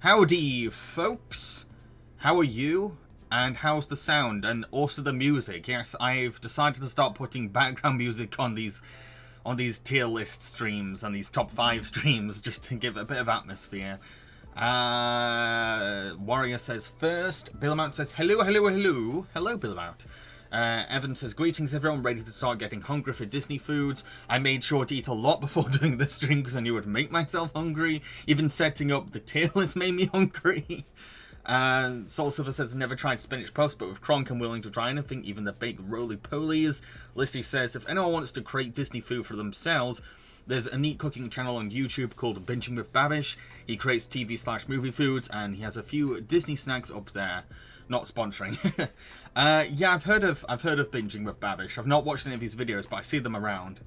Howdy, folks. How are you? And how's the sound? And also the music. Yes, I've decided to start putting background music on these tier list streams and these top 5 streams just to give it a bit of atmosphere. Warrior says first. Billamount says hello, hello, hello. Hello, Billamount. Evan says, greetings everyone, ready to start getting hungry for Disney foods. I made sure to eat a lot before doing this stream because I knew it would make myself hungry. Even setting up the tier list made me hungry. Soul Silver says, never tried spinach puffs, but with Kronk I'm willing to try anything, even the baked roly-polies. Listy says, if anyone wants to create Disney food for themselves, there's a neat cooking channel on YouTube called Binging with Babish. He creates TV/movie foods, and he has a few Disney snacks up there. Not sponsoring. Yeah, I've heard of Binging with Babish. I've not watched any of his videos, but I see them around.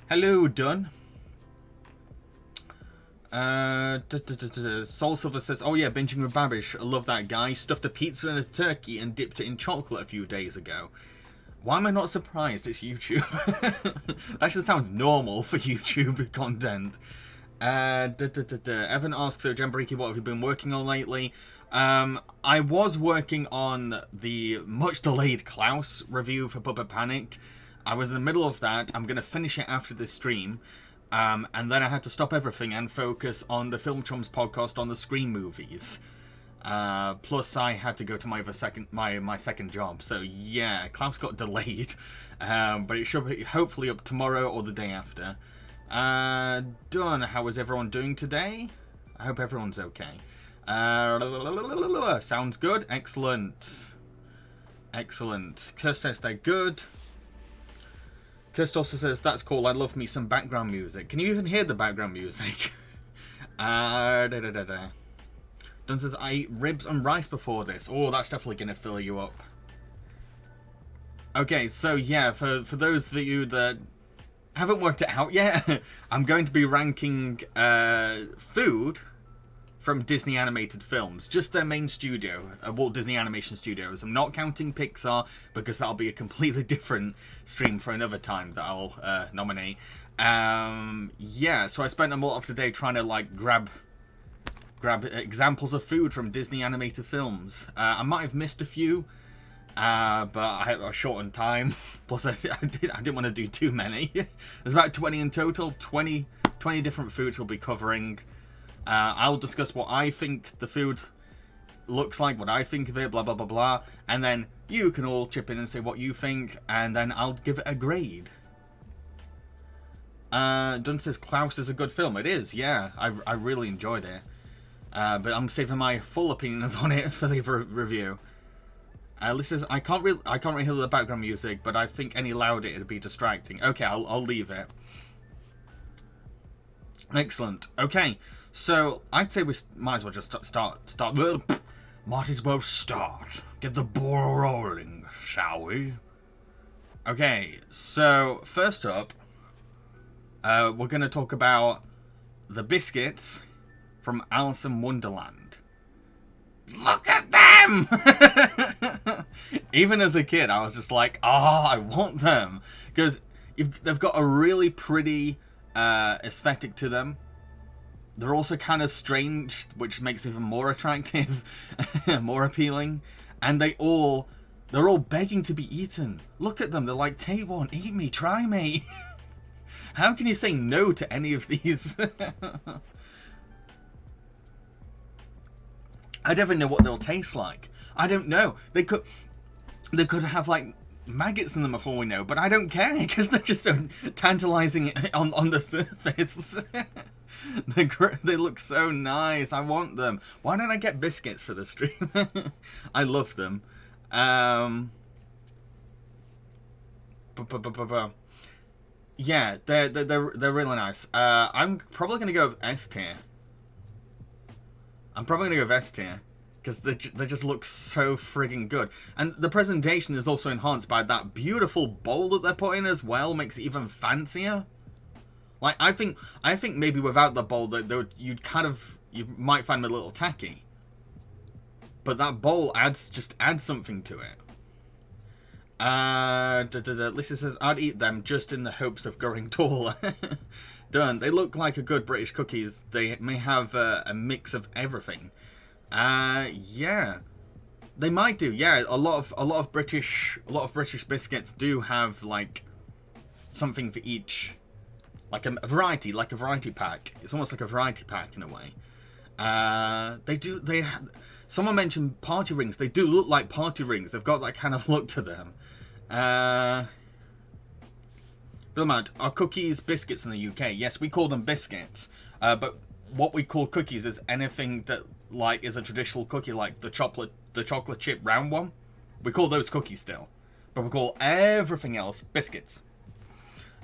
Hello, Dunn. Soul Silver says, oh yeah, Binging with Babish. I love that guy. Stuffed a pizza and a turkey and dipped it in chocolate a few days ago. Why am I not surprised? It's YouTube. Actually, sounds normal for YouTube content. Evan asks, so Jambareeqi, what have you been working on lately? I was working on the much delayed Klaus review for Bubba Panic. I was in the middle of that. I'm going to finish it after this stream. And then I had to stop everything and focus on the Film Chums podcast on the Scream movies. Plus I had to go to my second job. So yeah, Klaus got delayed. But it should be hopefully up tomorrow or the day after. Done. How is everyone doing today? I hope everyone's okay. Sounds good. Excellent. Excellent. Kirst says they're good. Kirst also says, that's cool. I love me some background music. Can you even hear the background music? Dunn says, I ate ribs and rice before this. Oh, that's definitely going to fill you up. Okay, so yeah, for those of you that haven't worked it out yet, I'm going to be ranking food from Disney animated films, just their main studio, Walt Disney Animation Studios. I'm not counting Pixar because that'll be a completely different stream for another time that I'll nominate. Yeah, so I spent a lot of today trying to like grab examples of food from Disney animated films. I might have missed a few, but I was short on time. Plus, I didn't want to do too many. There's about 20 in total. 20 different foods we'll be covering. I'll discuss what I think the food looks like, what I think of it, blah, blah, blah, blah. And then you can all chip in and say what you think, and then I'll give it a grade. Dunn says Klaus is a good film. It is, yeah. I really enjoyed it. But I'm saving my full opinions on it for the review. Liz says, I can't really hear the background music, but I think any louder it'd be distracting. Okay, I'll leave it. Excellent. Okay. So, I'd say we might as well just start. Might as well start. Get the ball rolling, shall we? Okay, so, first up, we're going to talk about the biscuits from Alice in Wonderland. Look at them! Even as a kid, I was just like, I want them. Because they've got a really pretty aesthetic to them. They're also kind of strange, which makes it even more attractive, more appealing. And they're all begging to be eaten. Look at them. They're like, take one, eat me, try me. How can you say no to any of these? I don't even know what they'll taste like. I don't know. They could have like maggots in them before we know, but I don't care because they're just so tantalizing on the surface. They look so nice. I want them. Why don't I get biscuits for the stream? I love them. Yeah, they're really nice. I'm probably gonna go with S tier. Because they just look so frigging good. And the presentation is also enhanced by that beautiful bowl that they're putting as well. Makes it even fancier. Like, I think maybe without the bowl, you might find them a little tacky. But that bowl adds something to it. Lisa says, I'd eat them just in the hopes of growing taller. done. They look like a good British cookies. They may have a mix of everything. Yeah, they might do. Yeah, a lot of British biscuits do have like something for each, like a variety pack. It's almost like a variety pack in a way. Someone mentioned party rings. They do look like party rings. They've got that kind of look to them. Bill are cookies biscuits in the UK? Yes, we call them biscuits. But what we call cookies is anything that like is a traditional cookie, like the chocolate chip round one. We call those cookies still, but we call everything else biscuits.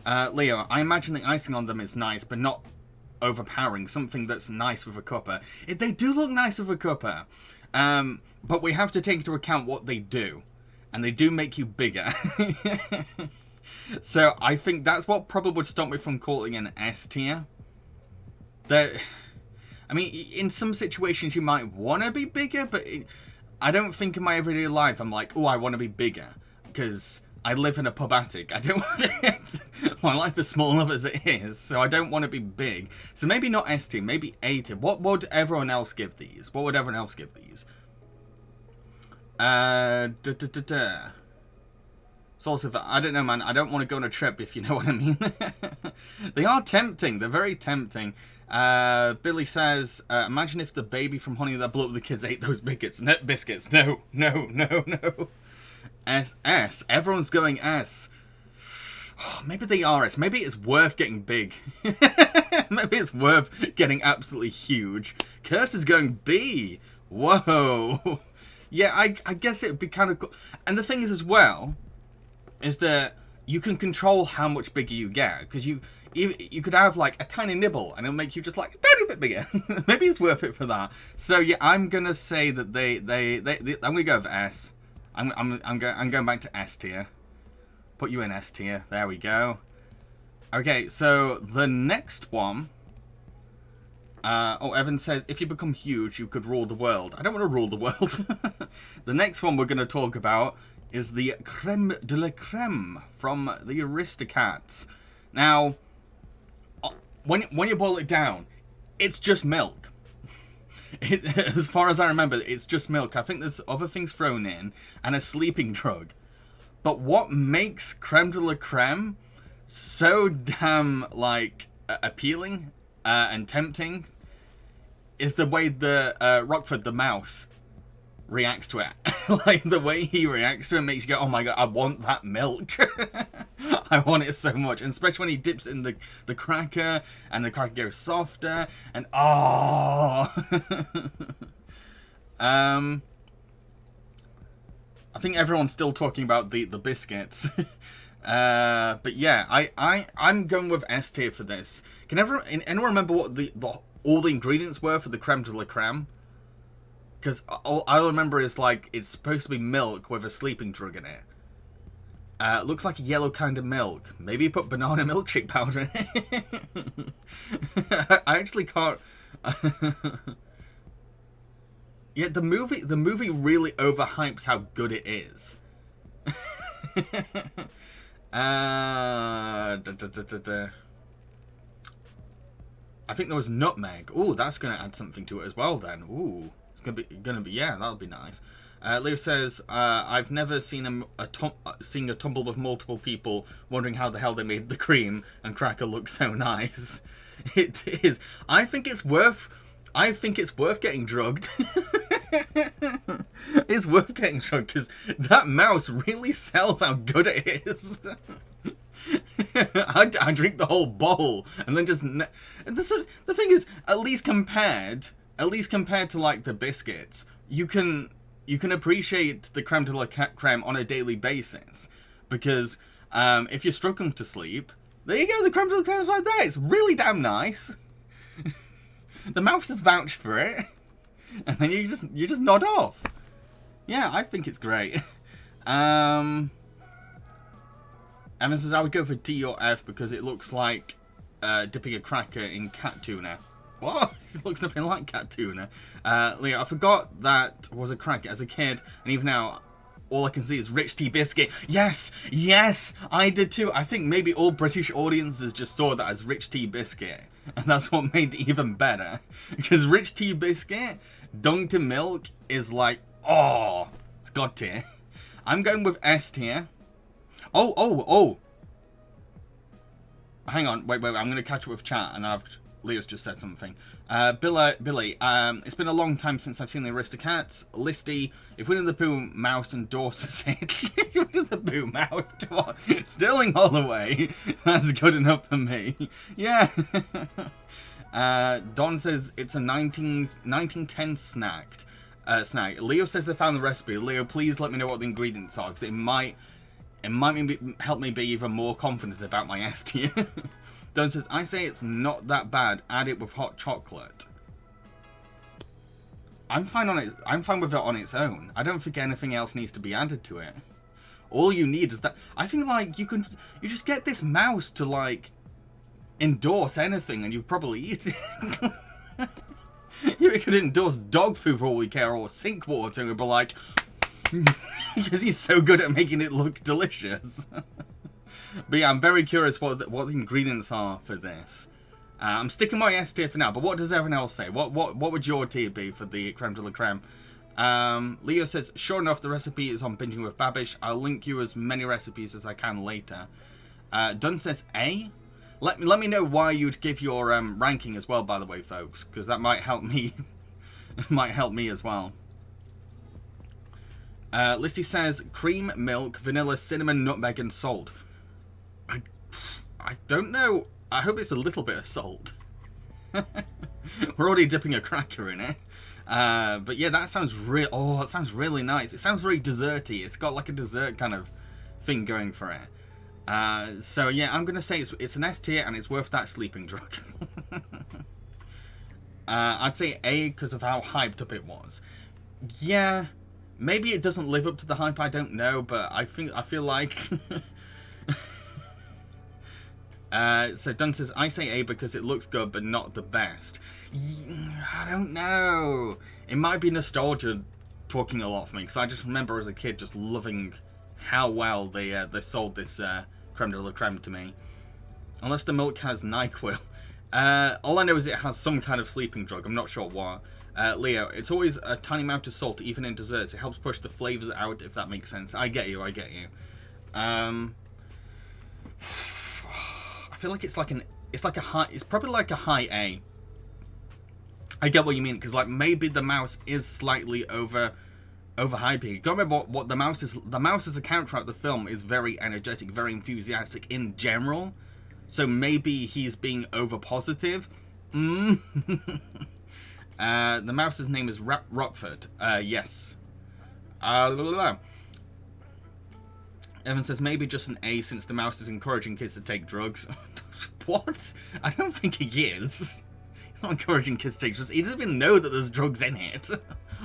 Leo, I imagine the icing on them is nice, but not overpowering. Something that's nice with a cuppa. They do look nice with a cuppa, but we have to take into account what they do, and they do make you bigger. So I think that's what probably would stop me from calling an S tier. I mean, in some situations you might want to be bigger, but I don't think in my everyday life I'm like, oh, I want to be bigger, because I live in a pub attic. I don't want to... My life is small enough as it is, so I don't want to be big. So maybe not S tier, maybe A tier. What would everyone else give these? So also, I don't know, man. I don't want to go on a trip, if you know what I mean. They are tempting. They're very tempting. Billy says, imagine if the baby from Honey That Blew Up the Kids ate those biscuits. No. S. Everyone's going S. Maybe they are S. Maybe it's worth getting big. Maybe it's worth getting absolutely huge. Curse is going B. Whoa. Yeah, I guess it would be kind of cool. And the thing is as well, is that you can control how much bigger you get, because you could have like a tiny nibble and it'll make you just like a tiny bit bigger. Maybe it's worth it for that. So yeah, I'm gonna say that I'm gonna go with S. I'm going back to S tier. Put you in S tier. There we go. Okay, so the next one. Evan says, if you become huge, you could rule the world. I don't want to rule the world. The next one we're going to talk about is the creme de la creme from the Aristocats. Now, when you boil it down, it's just milk. As far as I remember, it's just milk. I think there's other things thrown in and a sleeping drug. But what makes creme de la creme so damn, like, appealing and tempting is the way the Rockford the mouse reacts to it. Like, the way he reacts to it makes you go, oh my god, I want that milk. I want it so much. And especially when he dips in the cracker and the cracker goes softer and oh. I think everyone's still talking about the biscuits. But yeah, I'm going with S tier for this. Can anyone remember what all the ingredients were for the creme de la creme? Because all I remember is like it's supposed to be milk with a sleeping drug in it. Looks like a yellow kind of milk. Maybe you put banana milkshake powder in it. I actually can't. Yeah, the movie really overhypes how good it is. I think there was nutmeg. Ooh, that's going to add something to it as well then. Ooh, it's gonna be yeah, that'll be nice. Leo says, I've never seen a tumble with multiple people wondering how the hell they made the cream and cracker look so nice. It is. I think it's worth getting drugged. It's worth getting drugged because that mouse really sells how good it is. I drink the whole bowl and then just. The thing is, at least compared to like the biscuits, you can appreciate the creme de la creme on a daily basis because if you're struggling to sleep, there you go. The creme de la creme is right there. It's really damn nice. The mouse has vouched for it, and then you just nod off. Yeah, I think it's great. Evan says I would go for D or F because it looks like dipping a cracker in cat tuna. What? It looks nothing like cat tuna. Leo, I forgot that was a cracker as a kid, and even now all I can see is Rich Tea Biscuit. Yes, yes, I did too. I think maybe all British audiences just saw that as Rich Tea Biscuit, and that's what made it even better. Because Rich Tea Biscuit, dunked in milk, is like, oh, it's God tier. I'm going with S tier. Oh. Hang on, wait, I'm going to catch up with chat, and Leo's just said something. Billy, it's been a long time since I've seen the Aristocats. Listy, if Winnie the Pooh mouse endorses it, Winnie the Pooh mouse, come on, Sterling Holloway, that's good enough for me. Yeah. Don says it's a 1910 snack. Leo says they found the recipe. Leo, please let me know what the ingredients are, because it might help me be even more confident about my S tier. Don says, I say it's not that bad. Add it with hot chocolate. I'm fine with it on its own. I don't think anything else needs to be added to it. All you need is that. I think like you just get this mouse to like endorse anything, and you probably eat it. You could endorse dog food for all we care, or sink water, and be like, because he's so good at making it look delicious. But yeah, I'm very curious what the ingredients are for this. I'm sticking my S tier for now, but what does everyone else say? What would your tier be for the creme de la creme? Leo says, sure enough, the recipe is on Binging with Babish. I'll link you as many recipes as I can later. Dunn says A. Let me know why you'd give your ranking as well, by the way, folks, because that might help me. Might help me as well. Listy says cream, milk, vanilla, cinnamon, nutmeg, and salt. I don't know. I hope it's a little bit of salt. We're already dipping a cracker in it. But yeah, that sounds that sounds really nice. It sounds very desserty. It's got like a dessert kind of thing going for it. So yeah, I'm gonna say it's an S tier and it's worth that sleeping drug. I'd say A because of how hyped up it was. Yeah, maybe it doesn't live up to the hype. I don't know, but I feel like. So Dunn says, I say A because it looks good, but not the best. I don't know. It might be nostalgia talking a lot for me, because I just remember as a kid just loving how well they sold this creme de la creme to me. Unless the milk has NyQuil. All I know is it has some kind of sleeping drug. I'm not sure what. Leo, it's always a tiny amount of salt, even in desserts. It helps push the flavors out, if that makes sense. I get you. I feel like it's probably like a high A. I get what you mean, because like maybe the mouse is slightly overhyping. You gotta remember what the mouse is. The mouse's account throughout the film is very energetic, very enthusiastic in general. So maybe he's being over positive. The mouse's name is Rockford. Yes. Evan says maybe just an A since the mouse is encouraging kids to take drugs. What? I don't think he is. He's not encouraging kids to take drugs. He doesn't even know that there's drugs in it.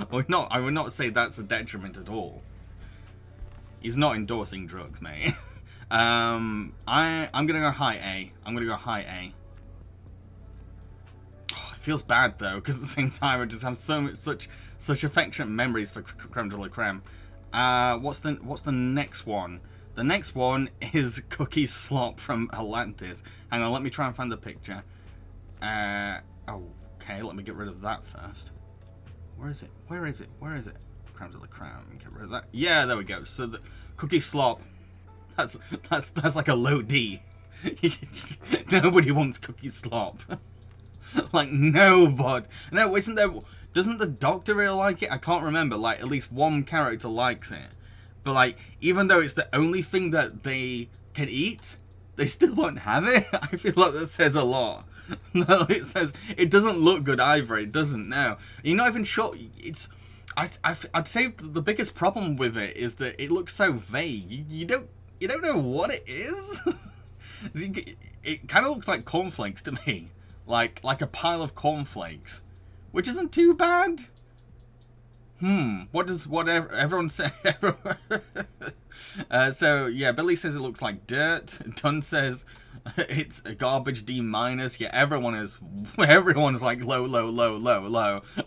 I would not say that's a detriment at all. He's not endorsing drugs, mate. I'm gonna go high A. Oh, it feels bad though, because at the same time I just have such affectionate memories for creme de la creme. What's the next one? The next one is Cookie Slop from Atlantis. Hang on, let me try and find the picture. Okay, let me get rid of that first. Where is it? Creme de la creme. Get rid of that. Yeah, there we go. So the Cookie Slop. That's like a low D. Nobody wants Cookie Slop. Like nobody. No, isn't there? Doesn't the Doctor really like it? I can't remember. Like at least one character likes it. But like, even though it's the only thing that they can eat, they still won't have it. I feel like that says a lot. No, it says it doesn't look good either. It doesn't. No, you're not even sure. It's. I'd say the biggest problem with it is that it looks so vague. You don't know what it is. It kind of looks like cornflakes to me, like a pile of cornflakes, which isn't too bad. What everyone say? So yeah, Billy says it looks like dirt. Dunn says it's a garbage D-. Yeah, everyone's like low.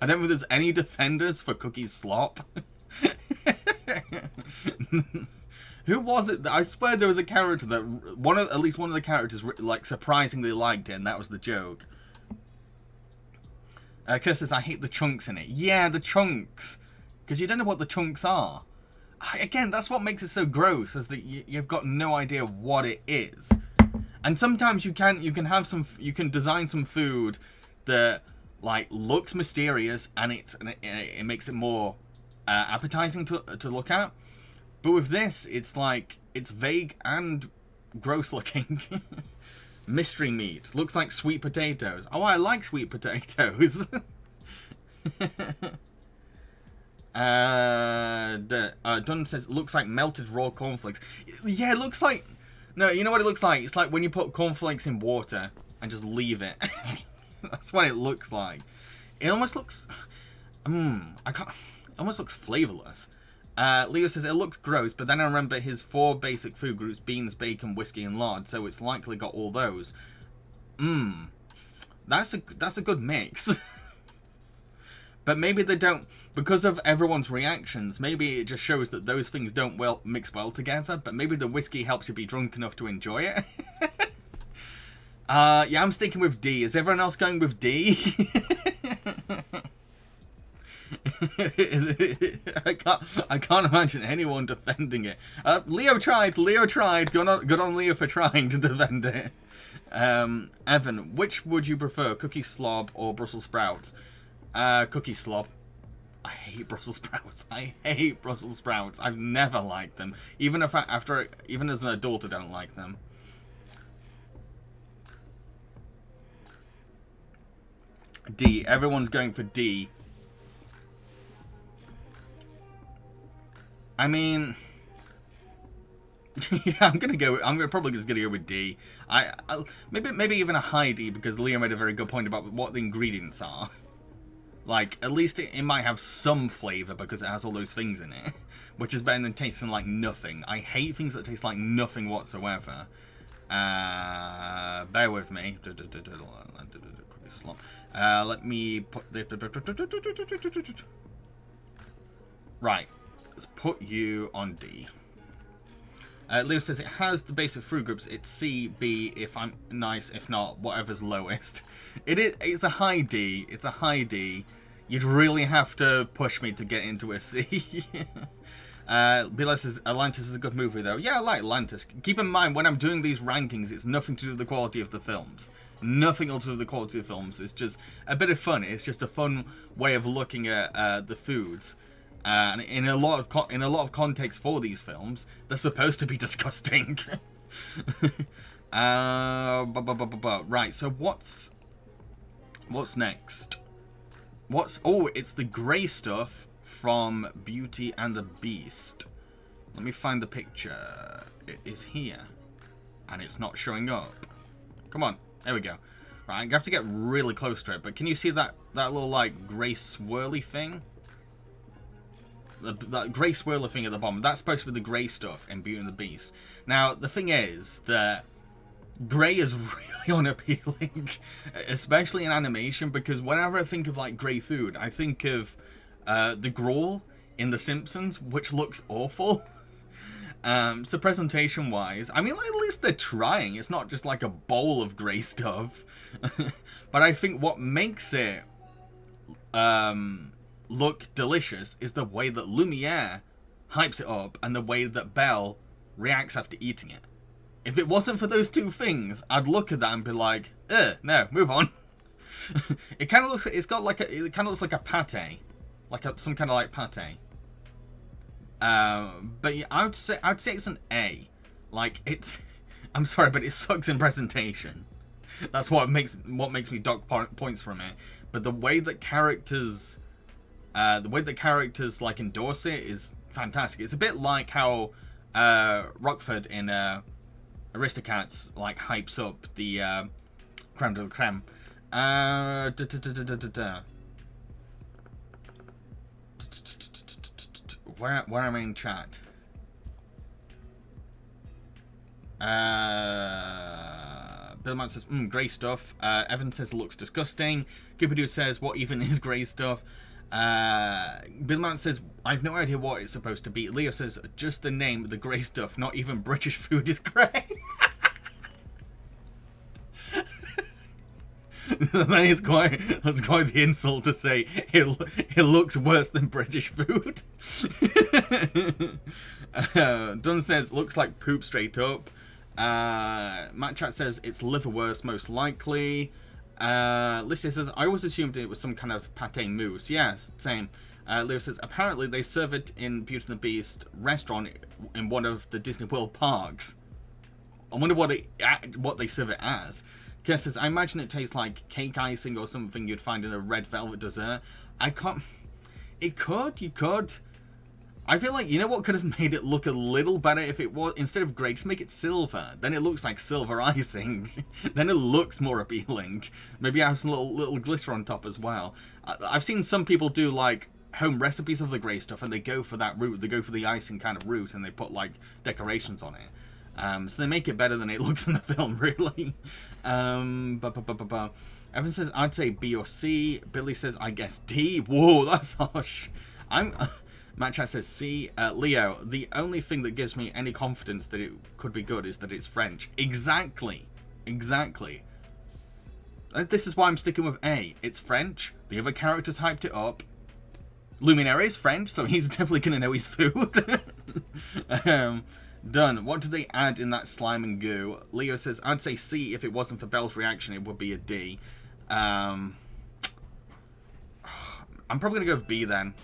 I don't think there's any defenders for Cookie Slop. Who was it? I swear there was a character that at least one of the characters like surprisingly liked it, and that was the joke. Curse says, I hate the chunks in it. Yeah, the chunks. Because you don't know what the chunks are. Again, that's what makes it so gross, is that you've got no idea what it is. And sometimes you can design some food that like looks mysterious and it makes it more appetizing to look at. But with this, it's like it's vague and gross looking. Mystery meat. Looks like sweet potatoes. Oh, I like sweet potatoes. Dunn says, looks like melted raw cornflakes. Yeah, it looks like... No, you know what it looks like? It's like when you put cornflakes in water and just leave it. That's what it looks like. It almost looks... It almost looks flavorless. Leo says, it looks gross, but then I remember his 4 basic food groups, beans, bacon, whiskey, and lard, so it's likely got all those. That's a good mix. But maybe they don't, because of everyone's reactions, maybe it just shows that those things don't mix well together, but maybe the whiskey helps you be drunk enough to enjoy it. Yeah, I'm sticking with D. Is everyone else going with D? I can't imagine anyone defending it. Leo tried. Good on Leo for trying to defend it. Evan, which would you prefer, cookie slob or Brussels sprouts? Cookie slob. I hate Brussels sprouts. I've never liked them. Even as an adult, I don't like them. D. Everyone's going for D. I mean, yeah, I'm probably just gonna go with D. Maybe even a high D, because Leo made a very good point about what the ingredients are. Like, at least it might have some flavor because it has all those things in it, which is better than tasting like nothing. I hate things that taste like nothing whatsoever. Bear with me. Let me put the... Right. Let's put you on D. Leo says it has the basic food groups. It's C, B if I'm nice, if not, whatever's lowest. It's a high D. It's a high D. You'd really have to push me to get into a C. Bilo says Atlantis is a good movie though. Yeah, I like Atlantis. Keep in mind, when I'm doing these rankings, it's nothing to do with the quality of the films. Nothing to do with the quality of the films. It's just a bit of fun. It's just a fun way of looking at the foods. And in a lot of context for these films, they're supposed to be disgusting. Right. So what's next? It's the grey stuff from Beauty and the Beast. Let me find the picture. It is here, and it's not showing up. Come on, there we go. Right, I have to get really close to it. But can you see that little like grey swirly thing? That grey swirler thing at the bottom, that's supposed to be the grey stuff in Beauty and the Beast. Now, the thing is that grey is really unappealing, especially in animation, because whenever I think of like grey food, I think of the Grawl in The Simpsons, which looks awful. So presentation-wise, I mean, at least they're trying. It's not just like a bowl of grey stuff. But I think what makes it look delicious is the way that Lumiere hypes it up and the way that Belle reacts after eating it. If it wasn't for those two things, I'd look at that and be like, no, move on. It kind of looks like a pate, like some kind of like pate. But yeah, I'd say it's an A. Like I'm sorry, but it sucks in presentation. That's what makes me dock points from it. But the way that characters like endorse it is fantastic. It's a bit like how Rockford in Aristocats like hypes up the creme de la creme. Where am I in chat? Billman says, grey stuff. Evan says it looks disgusting. Goopadoo says, what even is grey stuff? Bill Mount says, I've no idea what it's supposed to be. Leo says, just the name, the grey stuff. Not even British food is grey. That's quite the insult to say it looks worse than British food. Dunn says, looks like poop straight up. Matt Chat says, it's liverwurst most likely. Lissy says, I always assumed it was some kind of pate mousse. Yes, same. Leo says, apparently they serve it in Beauty and the Beast restaurant in one of the Disney World parks. I wonder what they serve it as. Kes says, I imagine it tastes like cake icing or something you'd find in a red velvet dessert. I can't... You could. I feel like, you know what could have made it look a little better if it was, instead of grey, just make it silver. Then it looks like silver icing. Then it looks more appealing. Maybe have some little glitter on top as well. I've seen some people do, like, home recipes of the grey stuff, and they go for that route. They go for the icing kind of route, and they put, like, decorations on it. So they make it better than it looks in the film, really. Evan says, I'd say B or C. Billy says, I guess D. Whoa, that's harsh. Matt Chat says C. Leo, the only thing that gives me any confidence that it could be good is that it's French. Exactly. This is why I'm sticking with A. It's French. The other characters hyped it up. Luminaire is French, so he's definitely going to know his food. Done. What do they add in that slime and goo? Leo says, I'd say C. If it wasn't for Belle's reaction, it would be a D. I'm probably going to go with B then.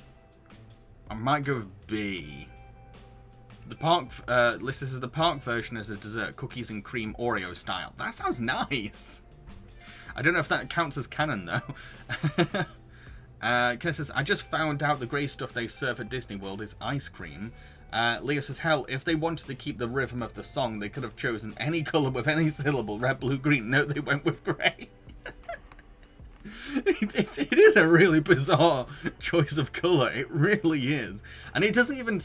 I might go with B. The park, this is the park version as a dessert, cookies and cream Oreo style. That sounds nice. I don't know if that counts as canon though. Ken says, I just found out the grey stuff they serve at Disney World is ice cream. Leo says, hell, if they wanted to keep the rhythm of the song, they could have chosen any colour with any syllable. Red, blue, green. No, they went with grey. It is a really bizarre choice of colour. It really is. And it doesn't even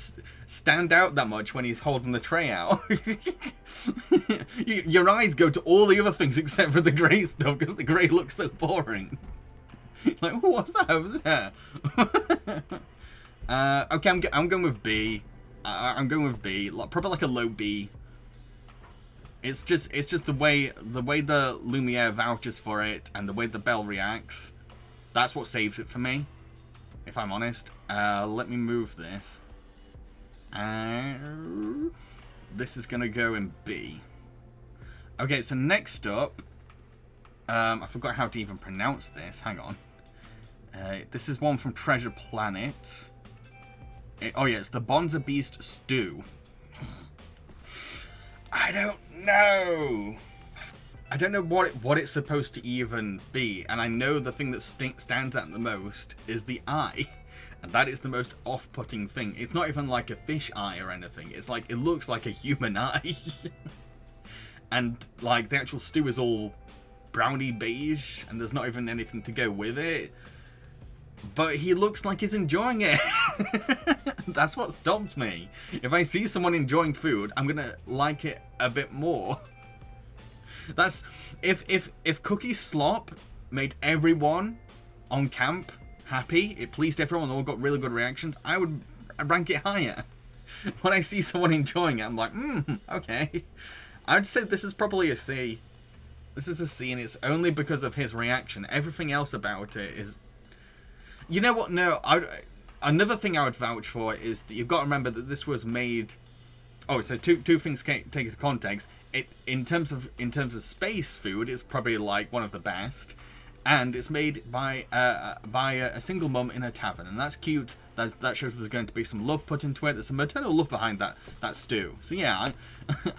stand out that much when he's holding the tray out. Your eyes go to all the other things except for the grey stuff because the grey looks so boring. Like, oh, what's that over there? Okay, I'm going with B. I'm going with B, probably like a low B. It's just the way the Lumiere vouches for it and the way the Belle reacts. That's what saves it for me, if I'm honest. Let me move this. This is gonna go in B. Okay, so next up, I forgot how to even pronounce this. Hang on. This is one from Treasure Planet. Oh yeah, it's the Bonza Beast stew. I don't know. I don't know what it's supposed to even be, and I know the thing that stands out the most is the eye, and that is the most off-putting thing. It's not even like a fish eye or anything. It's like it looks like a human eye, and like the actual stew is all browny beige, and there's not even anything to go with it. But he looks like he's enjoying it. That's what stops me. If I see someone enjoying food, I'm gonna like it a bit more. That's if Cookie Slop made everyone on camp happy, it pleased everyone, all got really good reactions, I'd rank it higher. When I see someone enjoying it, I'm like, okay. I'd say this is probably a C. This is a C, and it's only because of his reaction. Everything else about it is... You know what? No, another thing I would vouch for is that you've got to remember that this was made. Oh, so two things take into context. In terms of space food, it's probably like one of the best, and it's made by a single mum in a tavern, and that's cute. That shows there's going to be some love put into it. There's some maternal love behind that stew. So yeah,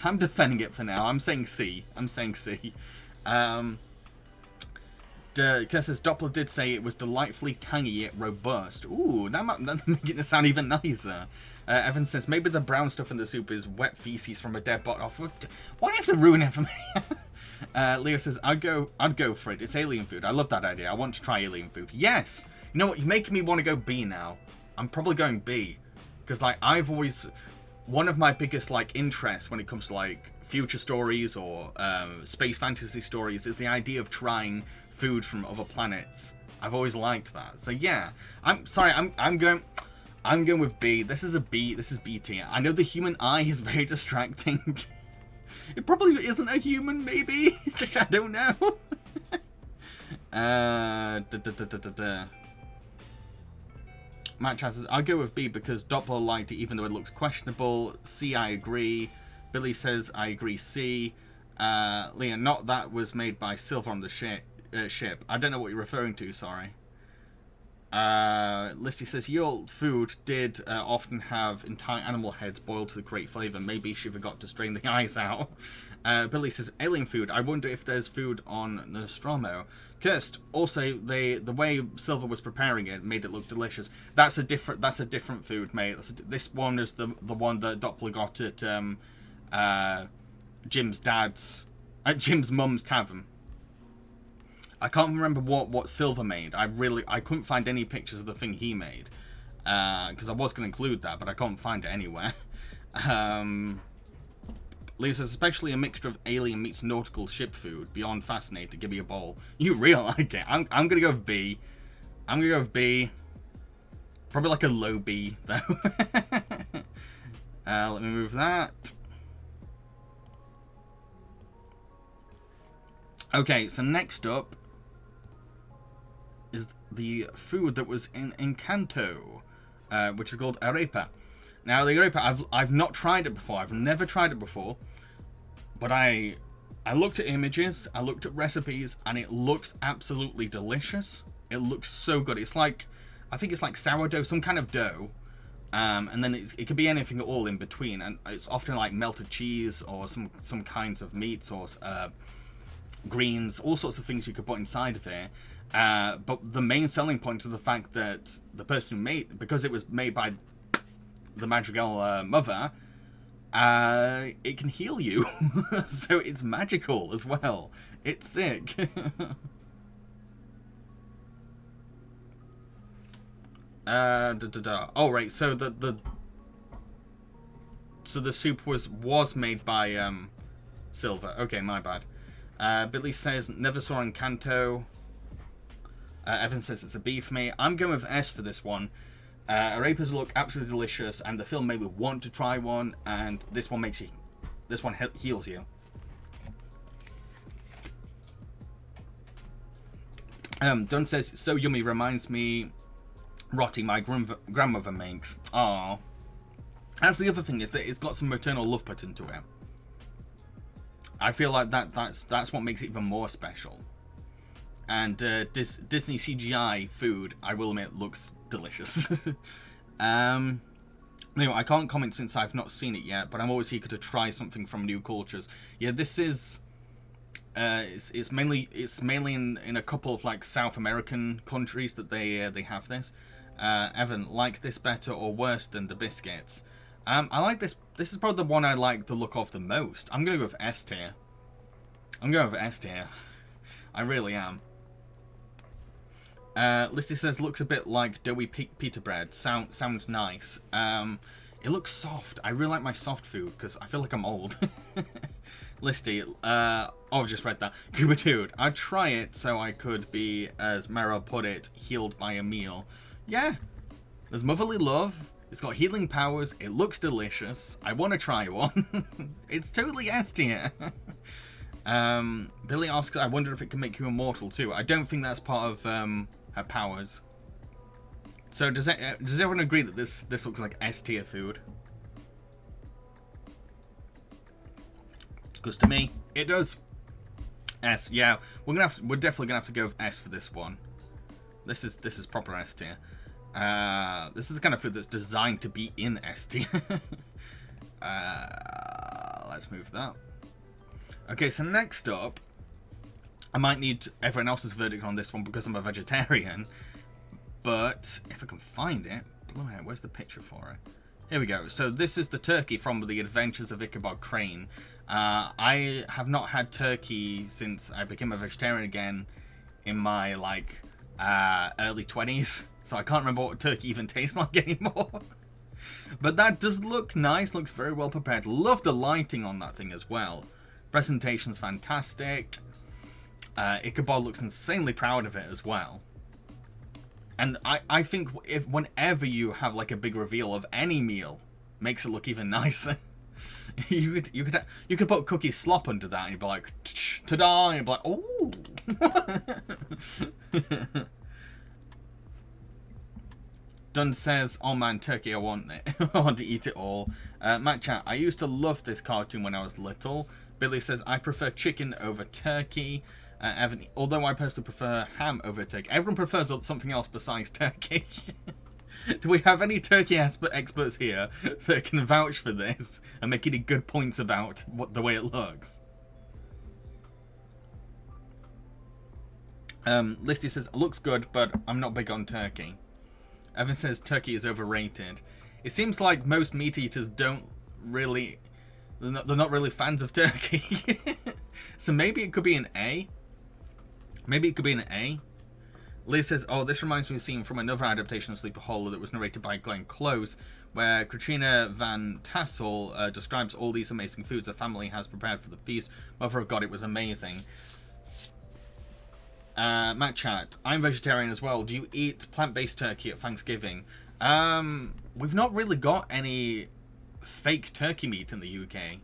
I'm defending it for now. I'm saying C. Curses Doppler did say it was delightfully tangy yet robust. Ooh, that's making it sound even nicer. Evan says maybe the brown stuff in the soup is wet feces from a dead body. Why do you have to ruin it for me? Leo says I'd go for it. It's alien food. I love that idea. I want to try alien food. Yes. You know what? You're making me want to go B now. I'm probably going B because like I've always one of my biggest like interests when it comes to like future stories or space fantasy stories is the idea of trying food from other planets. I've always liked that. So yeah, I'm going with B. This is a B. This is B tier. I know the human eye is very distracting. It probably isn't a human, maybe. I don't know. Matt Chaz says, I'll go with B because Doppler liked it even though it looks questionable. C, I agree. Billy says, I agree, C. Leon, not that was made by Silver on the ship. I don't know what you're referring to, sorry. Listy says, your food did often have entire animal heads boiled to the great flavour. Maybe she forgot to strain the eyes out. Billy says, alien food. I wonder if there's food on Nostromo. Kirst, also the way Silver was preparing it made it look delicious. That's a different food, mate. This one is the one that Doppler got at Jim's mum's tavern. I can't remember what Silver made. I couldn't find any pictures of the thing he made because I was going to include that, but I can't find it anywhere. Leo says, especially a mixture of alien meets nautical ship food. Beyond fascinating. Give me a bowl. You really like it. I'm going to go with B. I'm going to go with B. Probably like a low B, though. Let me move that. Okay, so next up is the food that was in Encanto, which is called arepa. Now, the arepa, I've not tried it before. I've never tried it before. But I looked at images, I looked at recipes, and it looks absolutely delicious. It looks so good. It's like, I think it's like sourdough, some kind of dough. And then it could be anything at all in between. And it's often like melted cheese or some kinds of meats or greens, all sorts of things you could put inside of it. But the main selling point is the fact that the person who made, because it was made by the Madrigal mother, it can heal you. So it's magical as well. It's sick. Oh right, so the soup was made by Silver. Okay, my bad. Billy says never saw Encanto. Evan says it's a B for me. I'm going with S for this one. Arepas look absolutely delicious, and the film made me want to try one, and this one heals you. Dunn says, so yummy, reminds me Roti my grandmother makes. Aww. That's the other thing, is that it's got some maternal love put into it. I feel like that's what makes it even more special. And Disney CGI food, I will admit, looks delicious. Anyway, I can't comment since I've not seen it yet, but I'm always eager to try something from new cultures. Yeah, this is it's mainly in a couple of like South American countries that they have this. Evan, like this better or worse than the biscuits? I like this. This is probably the one I like the look of the most. I'm gonna go with S tier. I'm going with S tier. I really am. Listy says, looks a bit like doughy pita bread. Sounds nice. It looks soft. I really like my soft food because I feel like I'm old. Listy, I've just read that. Cuba Dude, I'd try it so I could be, as Meryl put it, healed by a meal. Yeah, there's motherly love. It's got healing powers. It looks delicious. I want to try one. It's totally S tier. Billy asks, I wonder if it can make you immortal too. I don't think that's part of her powers. So does everyone agree that this looks like S tier food? Because to me, it does. S, yeah. We're definitely gonna have to go with S for this one. This is proper S tier. This is the kind of food that's designed to be in S tier. Let's move that. Okay, so next up, I might need everyone else's verdict on this one because I'm a vegetarian. But if I can find it, where's the picture for it? Here we go. So this is the turkey from The Adventures of Ichabod Crane. I have not had turkey since I became a vegetarian again in my early 20s. So I can't remember what turkey even tastes like anymore. But that does look nice. Looks very well prepared. Love the lighting on that thing as well. Presentation's fantastic. Ichabod looks insanely proud of it as well. And I think whenever you have like a big reveal of any meal, makes it look even nicer. you could put cookie slop under that and you'd be like, ta-da, and you'd be like, oh. Dunn says, oh man, turkey, I want it. I want to eat it all. Matt Chat, I used to love this cartoon when I was little. Billy says, I prefer chicken over turkey. Evan, although I personally prefer ham over turkey. Everyone prefers something else besides turkey. Do we have any turkey experts here that can vouch for this and make any good points about the way it looks? Listy says, it looks good, but I'm not big on turkey. Evan says turkey is overrated. It seems like most meat eaters don't really... They're not really fans of turkey. So maybe it could be an A. Maybe it could be an A. Leah says, oh, this reminds me of a scene from another adaptation of Sleepy Hollow that was narrated by Glenn Close, where Katrina Van Tassel describes all these amazing foods her family has prepared for the feast. Mother of God, it was amazing. Matt Chat, I'm vegetarian as well. Do you eat plant-based turkey at Thanksgiving? We've not really got any fake turkey meat in the UK.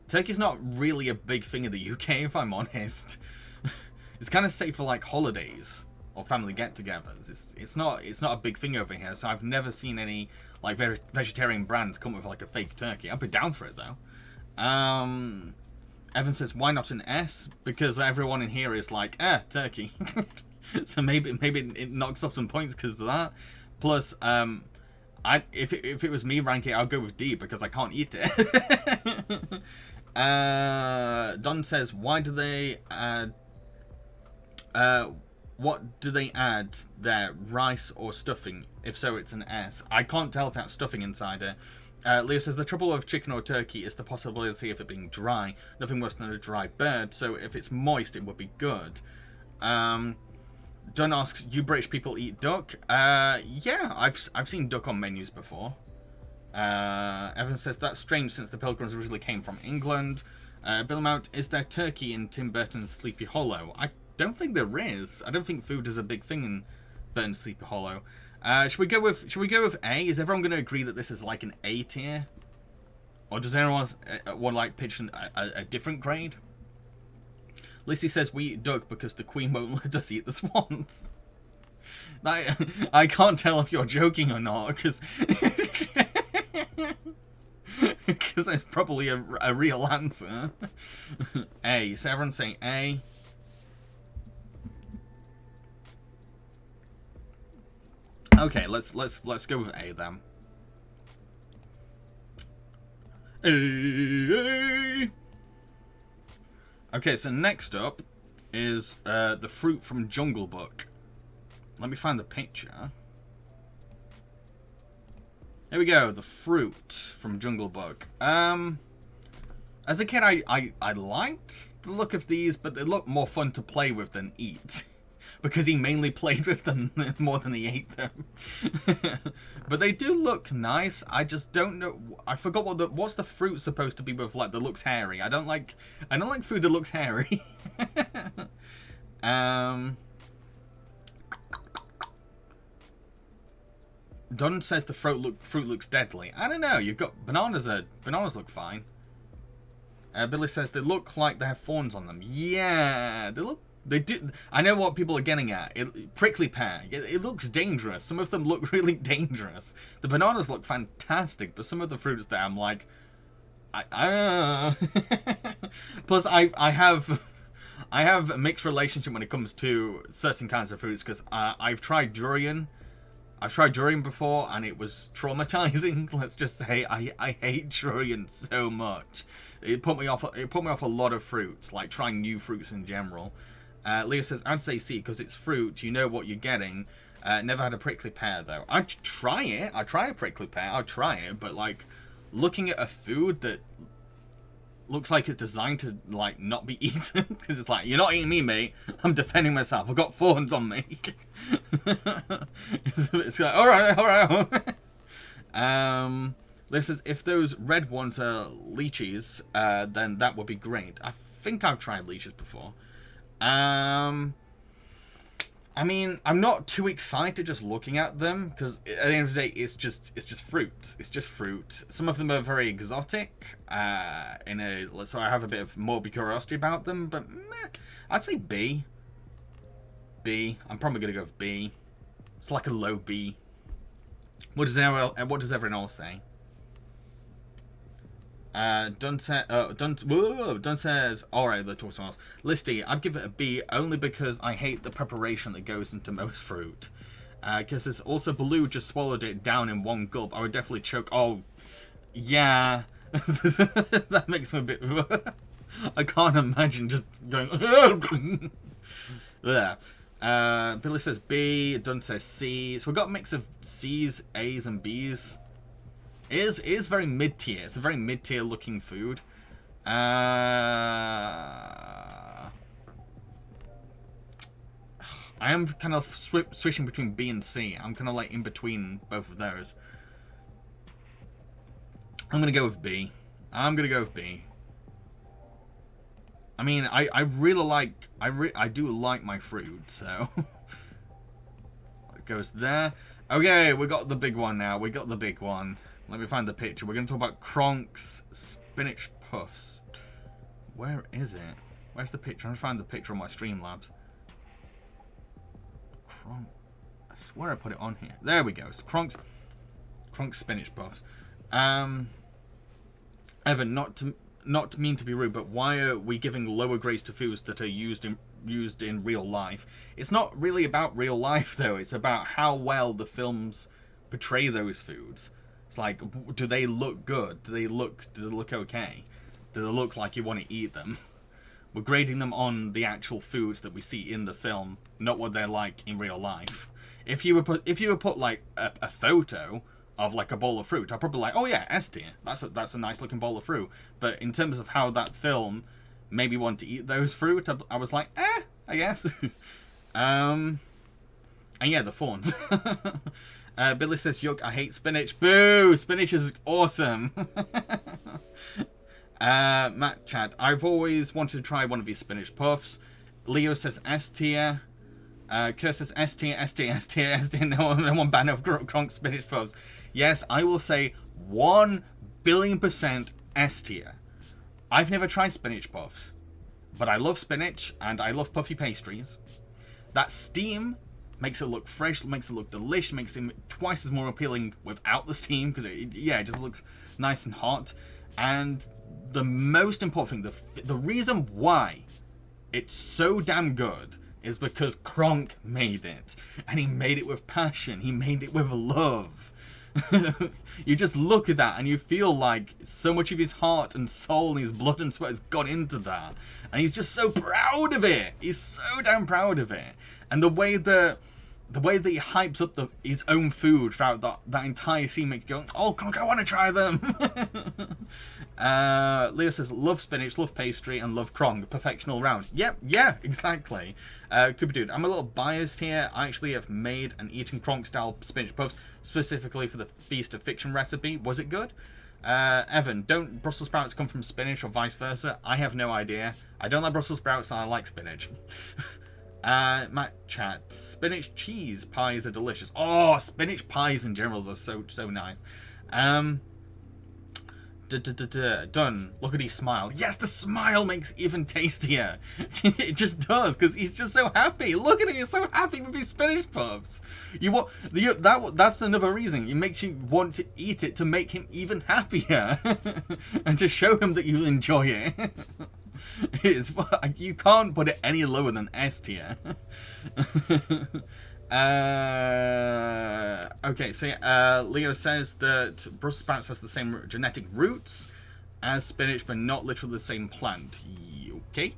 Turkey's not really a big thing in the UK, if I'm honest. It's kind of safe for like holidays or family get-togethers. It's not a big thing over here, so I've never seen any like vegetarian brands come with like a fake turkey. I'd be down for it though. Evan says, why not an S? Because everyone in here is like, turkey. So maybe it knocks off some points because of that. Plus, if it was me ranking, I'll go with D because I can't eat it. Don says, why do they add... what do they add there? Rice or stuffing? If so, it's an S. I can't tell if that's stuffing inside it. Leo says, the trouble with chicken or turkey is the possibility of it being dry. Nothing worse than a dry bird, so if it's moist, it would be good. Dunn asks, do British people eat duck? Yeah, I've seen duck on menus before. Evan says, that's strange since the Pilgrims originally came from England. Bill Mount, is there turkey in Tim Burton's Sleepy Hollow? I don't think there is. I don't think food is a big thing in Burton's Sleepy Hollow. Should we go with A? Is everyone going to agree that this is like an A tier? Or does anyone want like pitch a different grade? Lissy says we eat duck because the Queen won't let us eat the swans. I can't tell if you're joking or not, because that's probably a real answer. A. So everyone's saying A. Okay, let's go with A then. A. Okay, so next up is the fruit from Jungle Book. Let me find the picture. Here we go, the fruit from Jungle Book. As a kid, I liked the look of these, but they look more fun to play with than eat. Because he mainly played with them more than he ate them. But they do look nice. I just don't know. I forgot what's the fruit supposed to be with, like, that looks hairy. I don't like food that looks hairy. Don says the fruit looks deadly. I don't know. You've got bananas look fine. Billy says they look like they have thorns on them. Yeah, they do. I know what people are getting at. Prickly pear. It looks dangerous. Some of them look really dangerous. The bananas look fantastic, but some of the fruits there, I'm like, Plus, I have a mixed relationship when it comes to certain kinds of fruits because I've tried durian. I've tried durian before, and it was traumatizing. Let's just say I hate durian so much. It put me off a lot of fruits, like trying new fruits in general. Leo says, I'd say C because it's fruit. You know what you're getting. Never had a prickly pear, though. I'd try it. I'd try a prickly pear. I'd try it. But, like, looking at a food that looks like it's designed to, like, not be eaten. Because it's like, you're not eating me, mate. I'm defending myself. I've got thorns on me. It's like, alright. Leo says, if those red ones are lychees, then that would be great. I think I've tried lychees before. I mean, I'm not too excited just looking at them because at the end of the day, it's just fruit. It's just fruit. Some of them are very exotic. So I have a bit of morbid curiosity about them, but meh, I'd say B. B. I'm probably gonna go with B. It's like a low B. What does everyone else say? Dunn says, alright, let's talk something else. Listy, I'd give it a B only because I hate the preparation that goes into most fruit. Because it's also Baloo just swallowed it down in one gulp. I would definitely choke. Oh, yeah. That makes me a bit... I can't imagine just going... Yeah. Billy says B, Dunn says C. So we've got a mix of C's, A's, and B's. It is very mid-tier. It's a very mid-tier looking food. I am kind of switching between B and C. I'm kind of like in between both of those. I'm going to go with B. I mean, I really like... I do like my fruit, so... It goes there. Okay, we got the big one now. We got the big one. Let me find the picture. We're going to talk about Kronk's Spinach Puffs. Where is it? Where's the picture? I'm trying to find the picture on my Streamlabs. Kronk. I swear I put it on here. There we go. It's Kronk's Spinach Puffs. Evan, not to mean to be rude, but why are we giving lower grades to foods that are used in real life? It's not really about real life, though. It's about how well the films portray those foods. It's like, do they look good? Do they look okay? Do they look like you want to eat them? We're grading them on the actual foods that we see in the film, not what they're like in real life. If you were put like a photo of like a bowl of fruit, I'd probably like, oh yeah, S tier. That's a nice looking bowl of fruit. But in terms of how that film made me want to eat those fruit, I was like, I guess. And yeah, the fawns. Billy says, yuck, I hate spinach. Boo! Spinach is awesome. Matt Chad, I've always wanted to try one of these spinach puffs. Leo says S tier. Kerr says S tier, S tier, S tier, S tier. No one ban of Kronk spinach puffs. Yes, I will say 1,000,000,000% S tier. I've never tried spinach puffs, but I love spinach and I love puffy pastries. That steam makes it look fresh, makes it look delicious, makes it twice as more appealing without the steam, because it just looks nice and hot. And the most important thing, the reason why it's so damn good is because Kronk made it. And he made it with passion. He made it with love. You just look at that and you feel like so much of his heart and soul and his blood and sweat has gone into that. And he's just so proud of it. He's so damn proud of it. And the way that he hypes up his own food throughout that entire scene makes you go, oh, Kronk, I want to try them. Leo says, love spinach, love pastry, and love Kronk. Perfection all round. Yep, yeah, exactly. Cooper Dude, I'm a little biased here. I actually have made and eaten Kronk-style spinach puffs specifically for the Feast of Fiction recipe. Was it good? Evan, don't Brussels sprouts come from spinach or vice versa? I have no idea. I don't like Brussels sprouts and I like spinach. Matt Chat, spinach cheese pies are delicious. Oh, spinach pies in general are so nice. Done. Look at his smile. Yes, the smile makes it even tastier. It just does, because he's just so happy. Look at him, he's so happy with his spinach puffs. That's another reason. It makes you want to eat it to make him even happier, and to show him that you enjoy it. You can't put it any lower than S tier. Okay, so yeah, Leo says that Brussels sprouts has the same genetic roots as spinach, but not literally the same plant. Okay,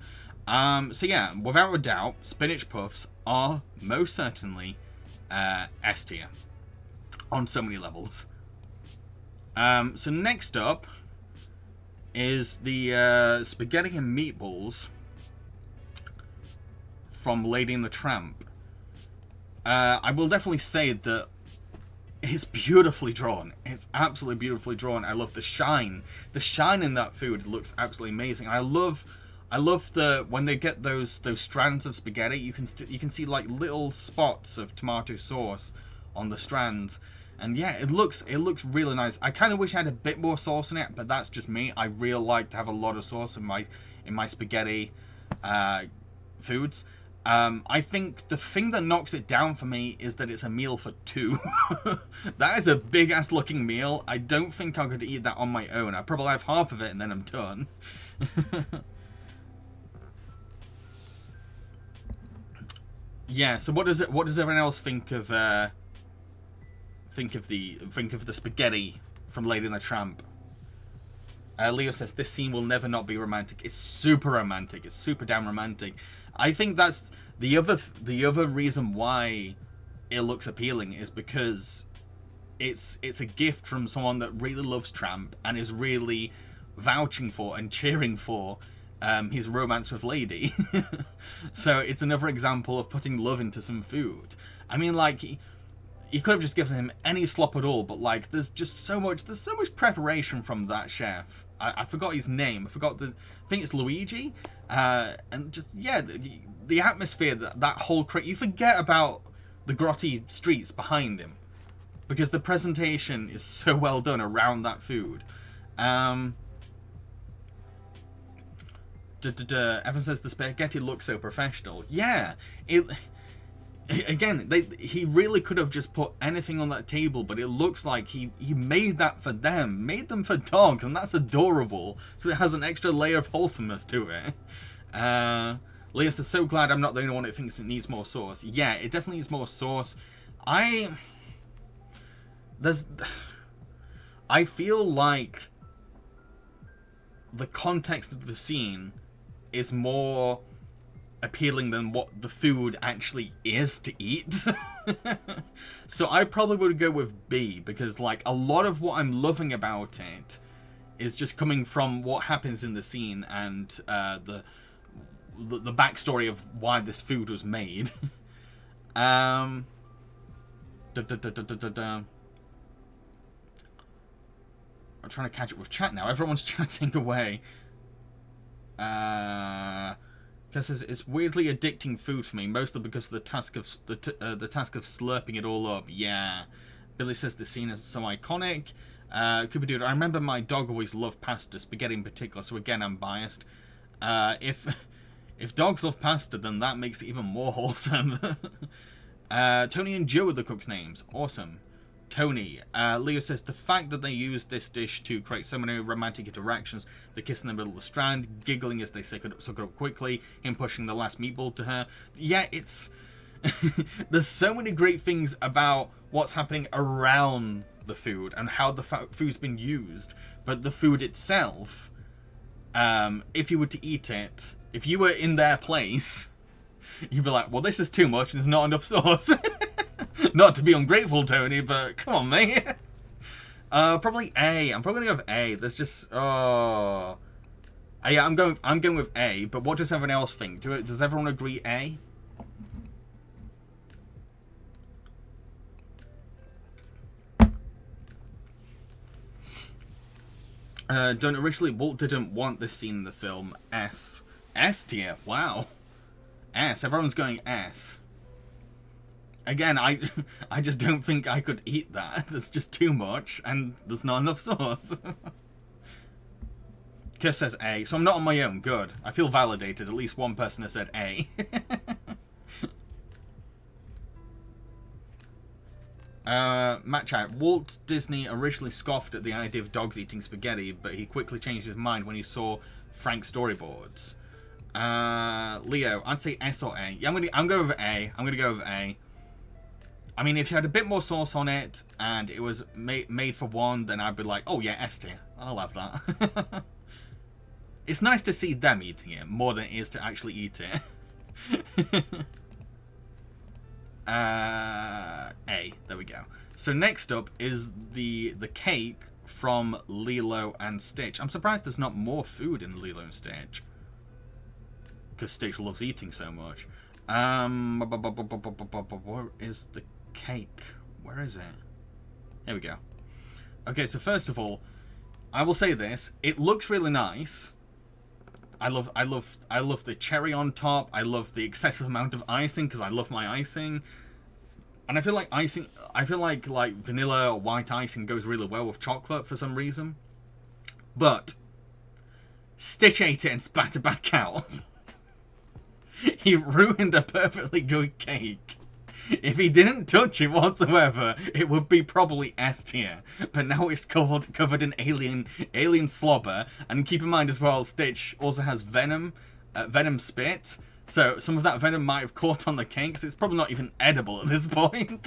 so yeah, without a doubt, spinach puffs are most certainly S tier on so many levels. So next up is the spaghetti and meatballs from Lady and the Tramp. I will definitely say that it's beautifully drawn. It's absolutely beautifully drawn. I love the shine. The shine in that food looks absolutely amazing. I love I love when they get those strands of spaghetti, you can see like little spots of tomato sauce on the strands, and yeah, it looks really nice. I kind of wish I had a bit more sauce in it, but that's just me. I really like to have a lot of sauce in my spaghetti foods. I think the thing that knocks it down for me is that it's a meal for two. That is a big ass looking meal. I don't think I could eat that on my own. I probably have half of it and then I'm done. Yeah, so what does everyone else think of the spaghetti from Lady and the Tramp? Leo says this scene will never not be romantic. It's super romantic. It's super damn romantic. I think that's the other reason why it looks appealing is because it's a gift from someone that really loves Tramp and is really vouching for and cheering for his romance with Lady. So it's another example of putting love into some food. I mean, like, you could have just given him any slop at all, but like, there's so much preparation from that chef. I forgot his name. I think it's Luigi. And just, yeah, the atmosphere, that whole you forget about the grotty streets behind him because the presentation is so well done around that food. Evan says the spaghetti looks so professional. Yeah, he really could have just put anything on that table, but it looks like he made that for them, made them for dogs, and that's adorable. So it has an extra layer of wholesomeness to it. Leah says, so glad I'm not the only one who thinks it needs more sauce. Yeah, it definitely needs more sauce. I feel like the context of the scene is more appealing than what the food actually is to eat. So I probably would go with B, because like a lot of what I'm loving about it is just coming from what happens in the scene and the backstory of why this food was made. I'm trying to catch up with chat now. Everyone's chatting away. Because it's weirdly addicting food for me, mostly because of the task of slurping it all up. Yeah, Billy says the scene is so iconic. Cooper Dude, I remember my dog always loved pasta, spaghetti in particular. So again, I'm biased. If dogs love pasta, then that makes it even more wholesome. Tony and Joe are the cooks' names. Awesome. Tony. Leo says the fact that they used this dish to create so many romantic interactions, the kiss in the middle of the strand, giggling as they suck it up quickly, him pushing the last meatball to her. Yeah, it's... There's so many great things about what's happening around the food and how the food's been used, but the food itself, if you were to eat it, if you were in their place, you'd be like, well, this is too much, there's not enough sauce. Not to be ungrateful, Tony, but come on, mate. Probably A. I'm probably gonna go with A. There's just yeah, I'm going with A. But what does everyone else think? Does everyone agree A? Originally, Walt didn't want this scene in the film. S tier. Wow. S. Everyone's going S. Again, I just don't think I could eat that. There's just too much, and there's not enough sauce. Kiss says A, so I'm not on my own. Good. I feel validated. At least one person has said A. Matt Chat. Walt Disney originally scoffed at the idea of dogs eating spaghetti, but he quickly changed his mind when he saw Frank's storyboards. Leo, I'd say S or A. Yeah, I'm going with A. I'm gonna go with A. I mean, if you had a bit more sauce on it and it was made for one, then I'd be like, oh yeah, S tier. I'll have that. It's nice to see them eating it more than it is to actually eat it. A. There we go. So next up is the cake from Lilo and Stitch. I'm surprised there's not more food in Lilo and Stitch, because Stitch loves eating so much. Where is the cake? Where is it? Here we go. Okay, so first of all, I will say this. It looks really nice. love the cherry on top. I love the excessive amount of icing because I love my icing. And I feel like like vanilla or white icing goes really well with chocolate for some reason. But Stitch ate it and spat it back out. He ruined a perfectly good cake. If he didn't touch it whatsoever, it would be probably S tier. But now it's covered in alien slobber. And keep in mind as well, Stitch also has venom spit. So some of that venom might have caught on the cake, so it's probably not even edible at this point.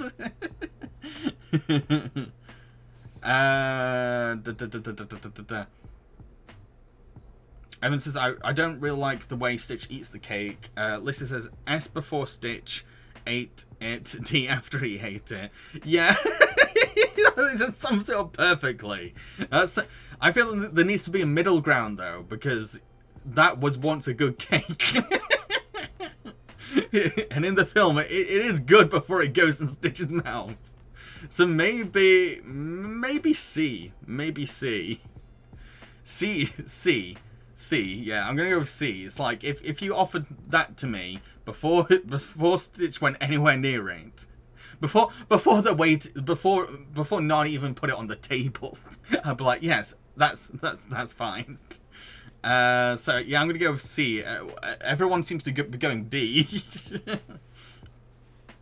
Evan says, I don't really like the way Stitch eats the cake. Lisa says, S before Stitch ate it, T after he ate it. Yeah, that sums it up perfectly. I feel that there needs to be a middle ground, though, because that was once a good cake. And in the film, it is good before it goes in Stitch's mouth. So maybe C. Maybe C. C, yeah, I'm gonna go with C. It's like if you offered that to me before Stitch went anywhere near it, before not even put it on the table, I'd be like, yes, that's fine. So yeah, I'm gonna go with C. Everyone seems to be going D.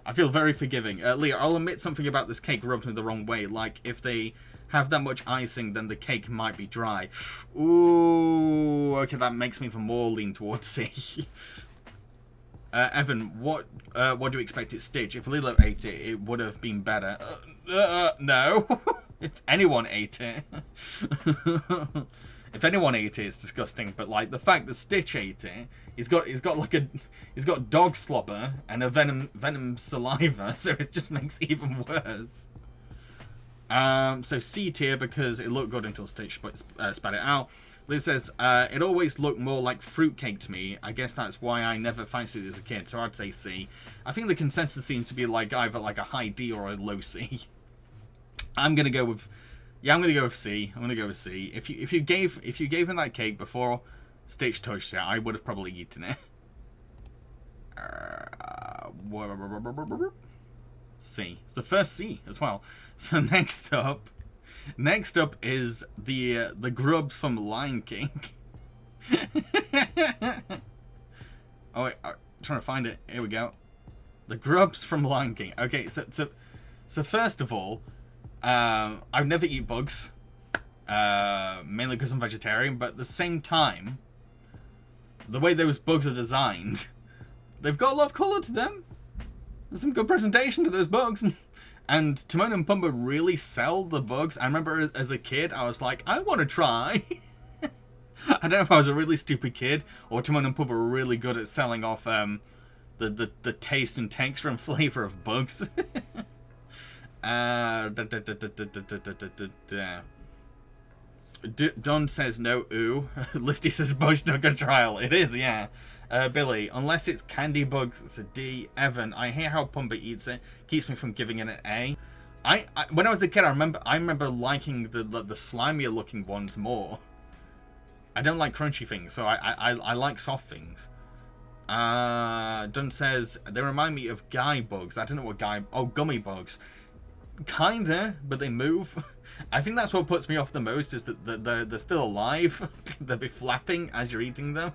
I feel very forgiving. Leah, I'll admit something about this cake rubbed me the wrong way. Like, if they have that much icing, then the cake might be dry. Ooh, okay, that makes me even more lean towards C. Evan, what do you expect at Stitch? If Lilo ate it, it would have been better. No. If anyone ate it. If anyone ate it, it's disgusting. But like the fact that Stitch ate it, he's got dog slobber and a venom saliva, so it just makes it even worse. So C tier because it looked good until Stitch spat it out. Liv says, it always looked more like fruitcake to me. I guess that's why I never fancied it as a kid, so I'd say C. I think the consensus seems to be like either like a high D or a low C. I'm gonna go with C. I'm gonna go with C. If you gave him that cake before Stitch touched it, I would have probably eaten it. C. It's the first C as well. So next up is the grubs from Lion King. Oh wait, I'm trying to find it. Here we go. The grubs from Lion King. Okay, so first of all, I've never eaten bugs, mainly because I'm vegetarian. But at the same time, the way those bugs are designed, they've got a lot of colour to them. There's some good presentation to those bugs. And Timon and Pumbaa really sell the bugs. I remember as a kid, I was like, I want to try. I don't know if I was a really stupid kid or Timon and Pumbaa were really good at selling off the taste and texture and flavour of bugs. Don says no, ooh. Listy says Bush took a trial. It is, yeah. Billy, unless it's candy bugs, it's a D. Evan, I hear how Pumbaa eats it. Keeps me from giving it an A. I when I was a kid, I remember liking the slimier looking ones more. I don't like crunchy things, so I like soft things. Dunn says they remind me of guy bugs. I don't know what guy. Oh, gummy bugs. Kinda, but they move. I think that's what puts me off the most is that they're still alive. They'll be flapping as you're eating them.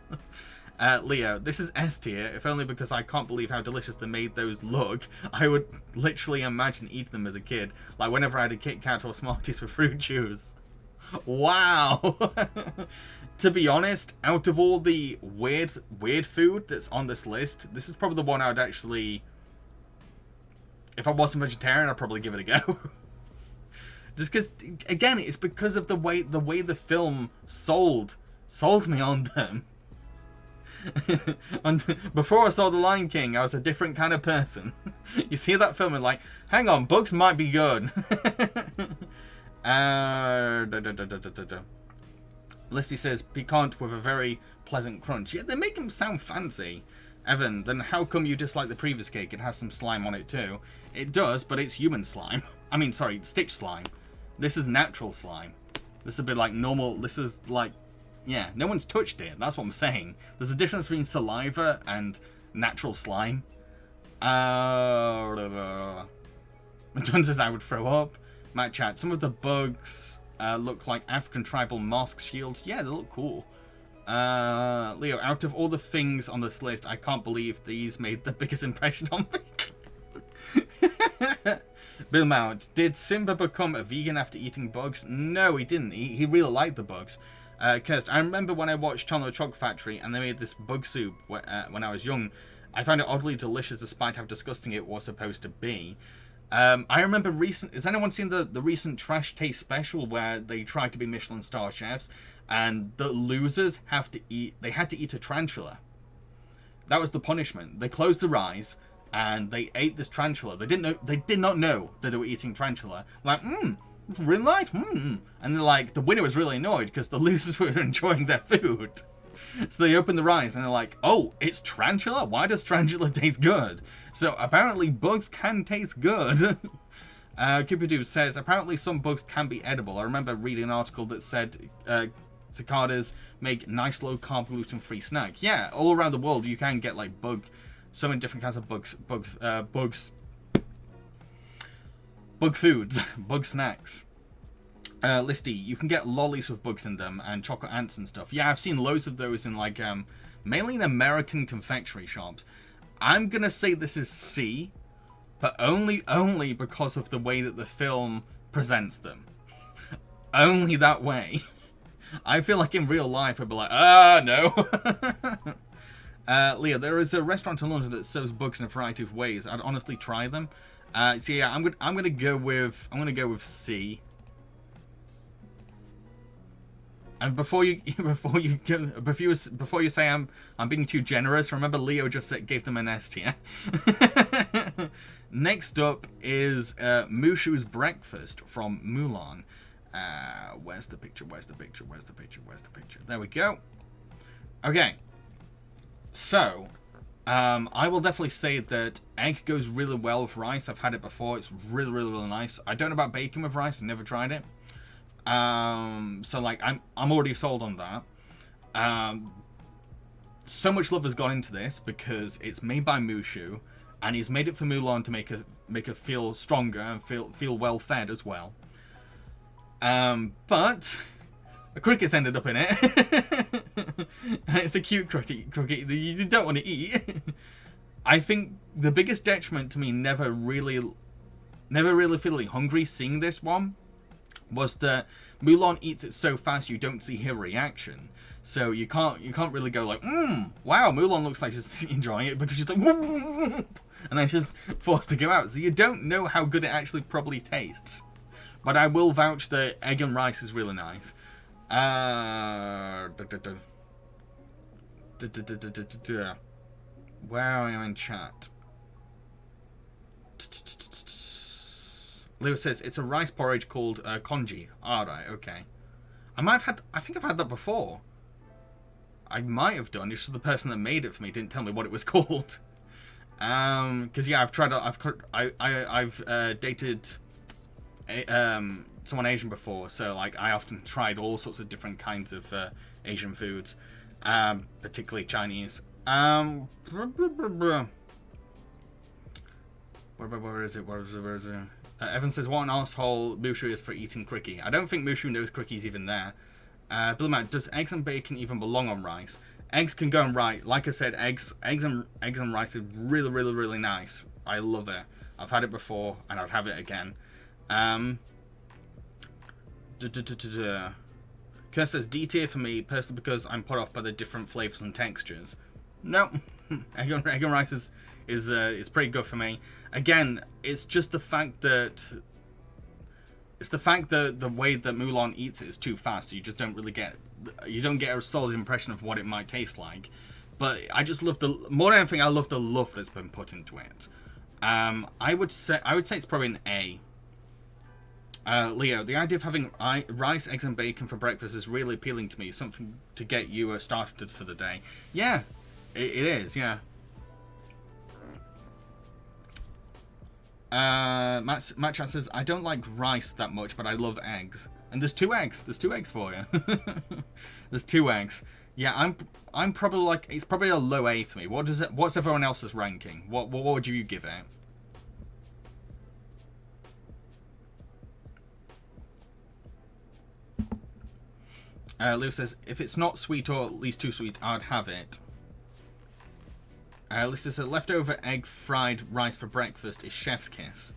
Leo, this is S tier, if only because I can't believe how delicious they made those look. I would literally imagine eating them as a kid, like whenever I had a Kit Kat or Smarties for fruit juice. Wow! To be honest, out of all the weird food that's on this list, this is probably the one I would actually... If I wasn't vegetarian, I'd probably give it a go. Just because, again, it's because of the way the film sold me on them. And before I saw The Lion King, I was a different kind of person. You see that film and like, hang on, bugs might be good. Listy says piquant with a very pleasant crunch. Yeah, they make them sound fancy. Evan, then how come you dislike the previous cake? It has some slime on it too. It does, but it's human slime. I mean, sorry, Stitch slime. This is natural slime. This would be like normal. This is like Yeah, no one's touched it. That's what I'm saying. There's a difference between saliva and natural slime. John says I would throw up. Matt chat, some of the bugs look like African tribal mosque shields. Yeah, they look cool. Leo, out of all the things on this list, I can't believe these made the biggest impression on me. Bill Mount, did Simba become a vegan after eating bugs? No, he didn't. He really liked the bugs. Kirst, I remember when I watched Channel Chocolate Factory and they made this bug soup when I was young. I found it oddly delicious despite how disgusting it was supposed to be. I remember has anyone seen the recent Trash Taste special where they tried to be Michelin star chefs and the losers had to eat a tarantula? That was the punishment. They closed their eyes and they ate this tarantula. They did not know that they were eating tarantula. Like, really nice, And they're like, the winner was really annoyed because the losers were enjoying their food. So they open their eyes and they're like, oh, it's tarantula? Why does tarantula taste good? So apparently bugs can taste good. Cupidoo says, apparently some bugs can be edible. I remember reading an article that said cicadas make nice low-carb gluten-free snack. Yeah, all around the world you can get like so many different kinds of bug foods, bug snacks. Listy, you can get lollies with bugs in them and chocolate ants and stuff. Yeah, I've seen loads of those in like mainly in American confectionery shops. I'm gonna say this is C, but only because of the way that the film presents them. Only that way. I feel like in real life I'd be like, no. Leah, there is a restaurant in London that serves bugs in a variety of ways. I'd honestly try them. So yeah, I'm gonna go with C. And before you say I'm being too generous, remember Leo just gave them an S tier. Next up is Mushu's Breakfast from Mulan. Where's the picture? There we go. Okay. So, I will definitely say that egg goes really well with rice. I've had it before. It's really, really, really nice. I don't know about bacon with rice. I've never tried it. So like I'm already sold on that. So much love has gone into this because it's made by Mushu, and he's made it for Mulan to make her feel stronger and feel well fed as well. But a cricket's ended up in it. And it's a cute cricket that you don't want to eat. I think the biggest detriment to me never really feeling hungry seeing this one was that Mulan eats it so fast you don't see her reaction. So you can't really go like, wow, Mulan looks like she's enjoying it, because she's like, and then she's forced to go out. So you don't know how good it actually probably tastes. But I will vouch that egg and rice is really nice. Where am I in chat? Leo says it's a rice porridge called congee. Alright, okay. I think I've had that before. I might have done. It's just the person that made it for me didn't tell me what it was called. Because yeah, I've dated someone Asian before, so like I often tried all sorts of different kinds of Asian foods, particularly Chinese. Where is it? Evan says, what an arsehole Mushu is for eating cricky. I don't think Mushu knows cricky's even there. Bill Matt, does eggs and bacon even belong on rice? Eggs can go on rice. Like I said, eggs and rice is really, really, really nice. I love it. I've had it before, and I'd have it again. Kurt says, D tier for me, personally, because I'm put off by the different flavors and textures. No, egg and rice is pretty good for me. Again, it's just the fact that the way that Mulan eats it is too fast, so you just don't get a solid impression of what it might taste like. But I just love more than anything, I love the love that's been put into it. I would say it's probably an A. Leo, the idea of having rice, eggs, and bacon for breakfast is really appealing to me. Something to get you started for the day. Yeah, it is. Yeah. Matt Chat says, I don't like rice that much, but I love eggs. And there's 2 eggs. There's 2 eggs for you. There's 2 eggs. Yeah, I'm probably like, it's probably a low A for me. What's everyone else's ranking? What would you give it? Lou says, if it's not sweet or at least too sweet, I'd have it. Lisa says, leftover egg fried rice for breakfast is chef's kiss.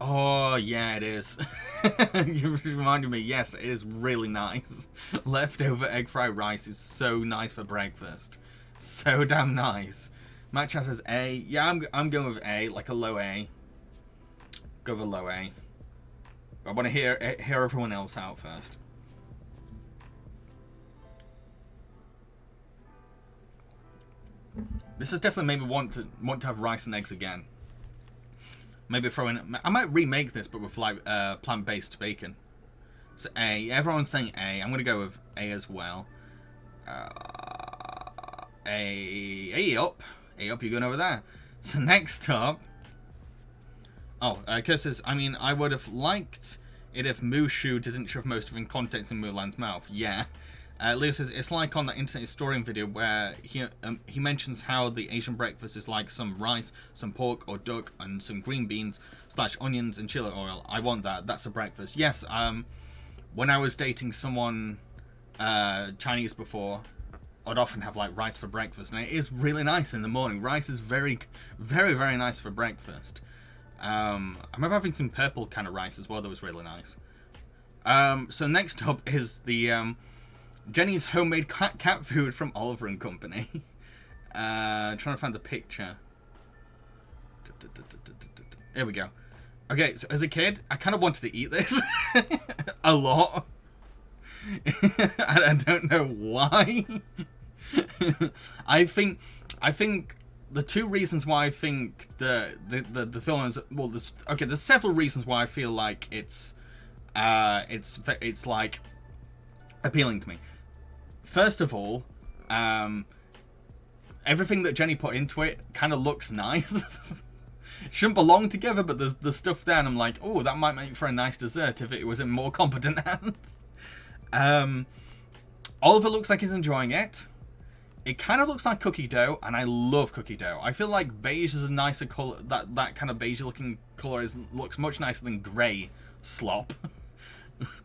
Oh, yeah, it is. You reminded me, yes, it is really nice. Leftover egg fried rice is so nice for breakfast. So damn nice. Matt Chat says A. Yeah, I'm going with A, like a low A. Go with a low A. I want to hear everyone else out first. This has definitely made me want to have rice and eggs again. Maybe throw in. I might remake this, but with like plant-based bacon. So A. Everyone's saying A. I'm gonna go with A as well. A up. A up. You're going over there. So next up. Oh, Kurt says, I mean, I would have liked it if Mushu didn't shove most of in context in Mulan's mouth. Yeah. Leo says, it's like on that internet historian video where he mentions how the Asian breakfast is like some rice, some pork or duck, and some green beans / onions and chili oil. I want that. That's a breakfast. Yes, when I was dating someone Chinese before, I'd often have like rice for breakfast, and it is really nice in the morning. Rice is very, very, very nice for breakfast. I remember having some purple kind of rice as well that was really nice. So next up is the... Jenny's homemade cat food from Oliver and Company. Trying to find the picture. Here we go. Okay, so as a kid, I kind of wanted to eat this a lot. I don't know why. I think the 2 reasons why I think the film is, well, there's several reasons why I feel like it's like appealing to me. First of all, everything that Jenny put into it kind of looks nice. Shouldn't belong together, but there's the stuff there, and I'm like, oh, that might make for a nice dessert if it was in more competent hands. Oliver looks like he's enjoying it. It kind of looks like cookie dough, and I love cookie dough. I feel like beige is a nicer color. That kind of beige-looking color looks much nicer than grey slop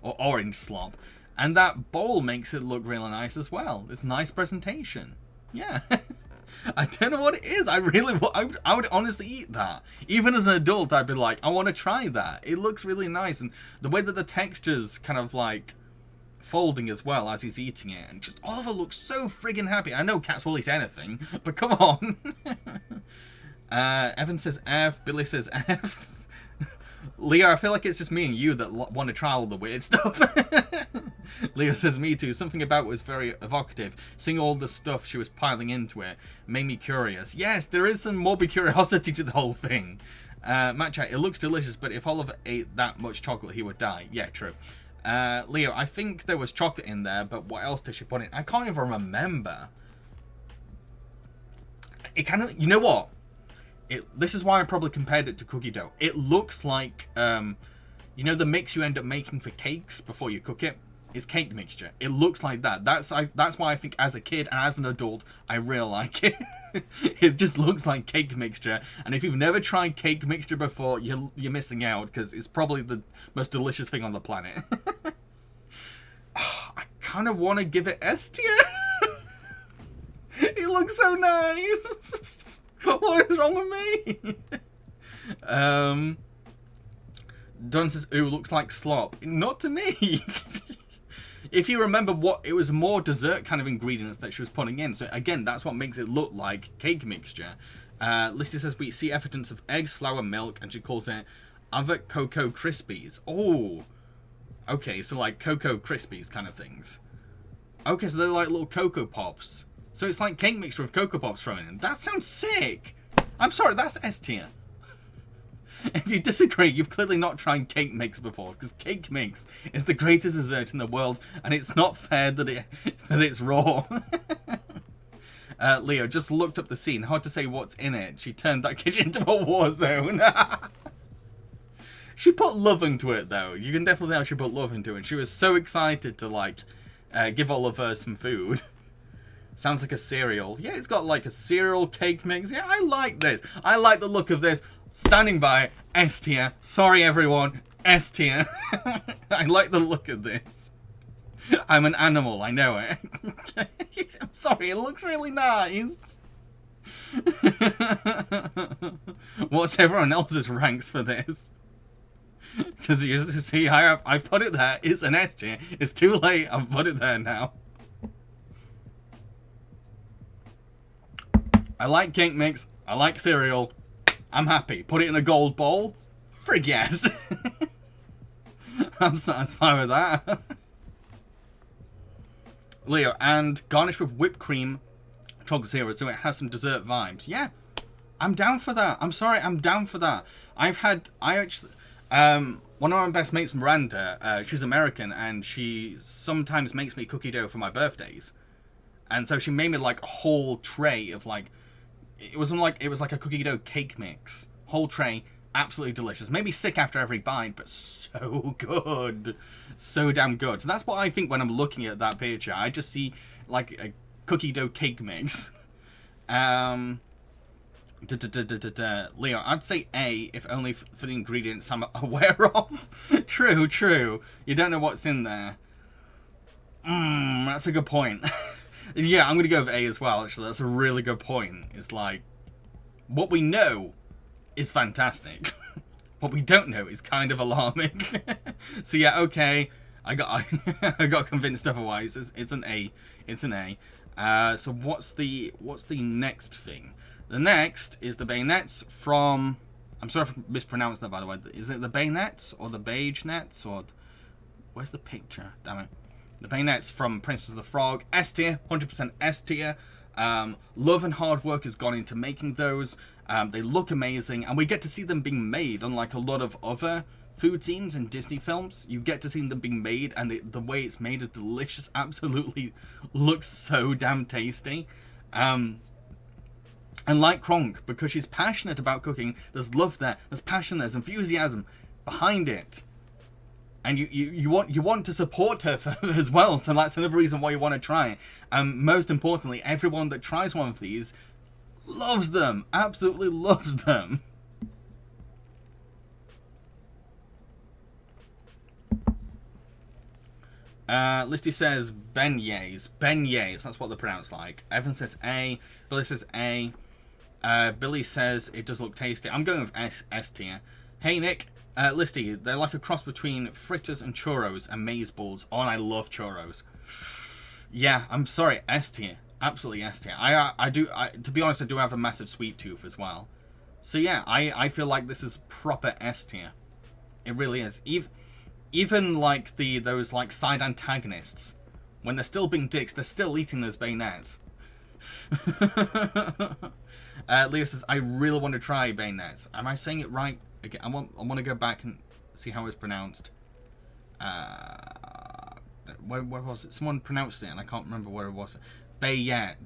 or orange slop. And that bowl makes it look really nice as well. It's nice presentation. Yeah. I don't know what it is. I would honestly eat that. Even as an adult, I'd be like, I want to try that. It looks really nice. And the way that the texture's kind of like folding as well as he's eating it. And just Oliver looks so friggin' happy. I know cats will eat anything, but come on. Evan says F. Billy says F. Leo, I feel like it's just me and you that want to try all the weird stuff. Leo says, me too. Something about it was very evocative. Seeing all the stuff she was piling into it made me curious. Yes, there is some morbid curiosity to the whole thing. Matt Chat, it looks delicious, but if Oliver ate that much chocolate, he would die. Yeah, true. Leo, I think there was chocolate in there, but what else did she put in? I can't even remember. It kind of... You know what? This is why I probably compared it to cookie dough. It looks like, you know the mix you end up making for cakes before you cook it? It's cake mixture. It looks like that. That's why I think as a kid and as an adult, I really like it. It just looks like cake mixture. And if you've never tried cake mixture before, you're missing out, because it's probably the most delicious thing on the planet. I kind of want to give it S tier. It looks so nice. What is wrong with me? Don says, ooh, looks like slop. Not to me. If you remember what, it was more dessert kind of ingredients that she was putting in. So again, that's what makes it look like cake mixture. Listy says, we see evidence of eggs, flour, milk, and she calls it other Cocoa Krispies. Oh, okay, so like Cocoa Krispies kind of things. Okay, so they're like little Cocoa Pops. So it's like cake mixture with Cocoa Pops thrown in. That sounds sick. I'm sorry, that's S tier. If you disagree, you've clearly not tried cake mix before, because cake mix is the greatest dessert in the world, and it's not fair that it's raw. Leo just looked up the scene. Hard to say what's in it. She turned that kitchen into a war zone. She put love into it, though. You can definitely tell she put love into it. She was so excited to, like, give all of her some food. Sounds like a cereal. Yeah, it's got, like, a cereal cake mix. Yeah, I like this. I like the look of this. Standing by, S tier. Sorry, everyone. S tier. I like the look of this. I'm an animal, I know it. I'm sorry, it looks really nice. What's everyone else's ranks for this? Because you see, I put it there. It's an S tier. It's too late. I've put it there now. I like cake mix. I like cereal. I'm happy. Put it in a gold bowl. Frig yes. I'm satisfied with that. Leo, and garnish with whipped cream, chocolate syrup, so it has some dessert vibes. Yeah, I'm down for that. I'm sorry, I'm down for that. I actually, one of my best mates, Miranda, she's American, and she sometimes makes me cookie dough for my birthdays. And so she made me like a whole tray of like, it was like a cookie dough cake mix. Whole tray, absolutely delicious. Made me sick after every bite, but so good. So damn good. So that's what I think when I'm looking at that picture. I just see like a cookie dough cake mix. Leo, I'd say A, if only for the ingredients I'm aware of. True. You don't know what's in there. That's a good point. Yeah, I'm going to go with A as well, actually. That's a really good point. It's like, what we know is fantastic. What we don't know is kind of alarming. So yeah, okay. I got convinced otherwise. It's an A. It's an A. So what's the next thing? The next is the bayonets from... I'm sorry if I mispronounced that, by the way. Is it the bayonets or the beige nets or... Where's the picture? Damn it. The bayonets from Princess of the Frog. S tier. 100% S tier. Love and hard work has gone into making those. They look amazing, and we get to see them being made, unlike a lot of other food scenes in Disney films. You get to see them being made, and the way it's made is delicious. Absolutely looks so damn tasty. And like Kronk, because she's passionate about cooking, there's love there, there's passion, there's enthusiasm behind it. And you want to support her as well, so that's another reason why you want to try it. Most importantly, everyone that tries one of these loves them, absolutely loves them. Listy says beignets, that's what they're pronounced like. Evan says A, Billy says A. Billy says it does look tasty. I'm going with S tier. Hey Nick, Listy, they're like a cross between fritters and churros and maize balls. Oh, and I love churros. Yeah, I'm sorry, S tier. Absolutely S tier. To be honest, I do have a massive sweet tooth as well. So yeah, I feel like this is proper S tier. It really is. Even like those like side antagonists, when they're still being dicks, they're still eating those bayonets. Leo says, I really want to try bayonets. Am I saying it right? Again, I want to go back and see how it's pronounced. Where was it? Someone pronounced it and I can't remember where it was. Beignets.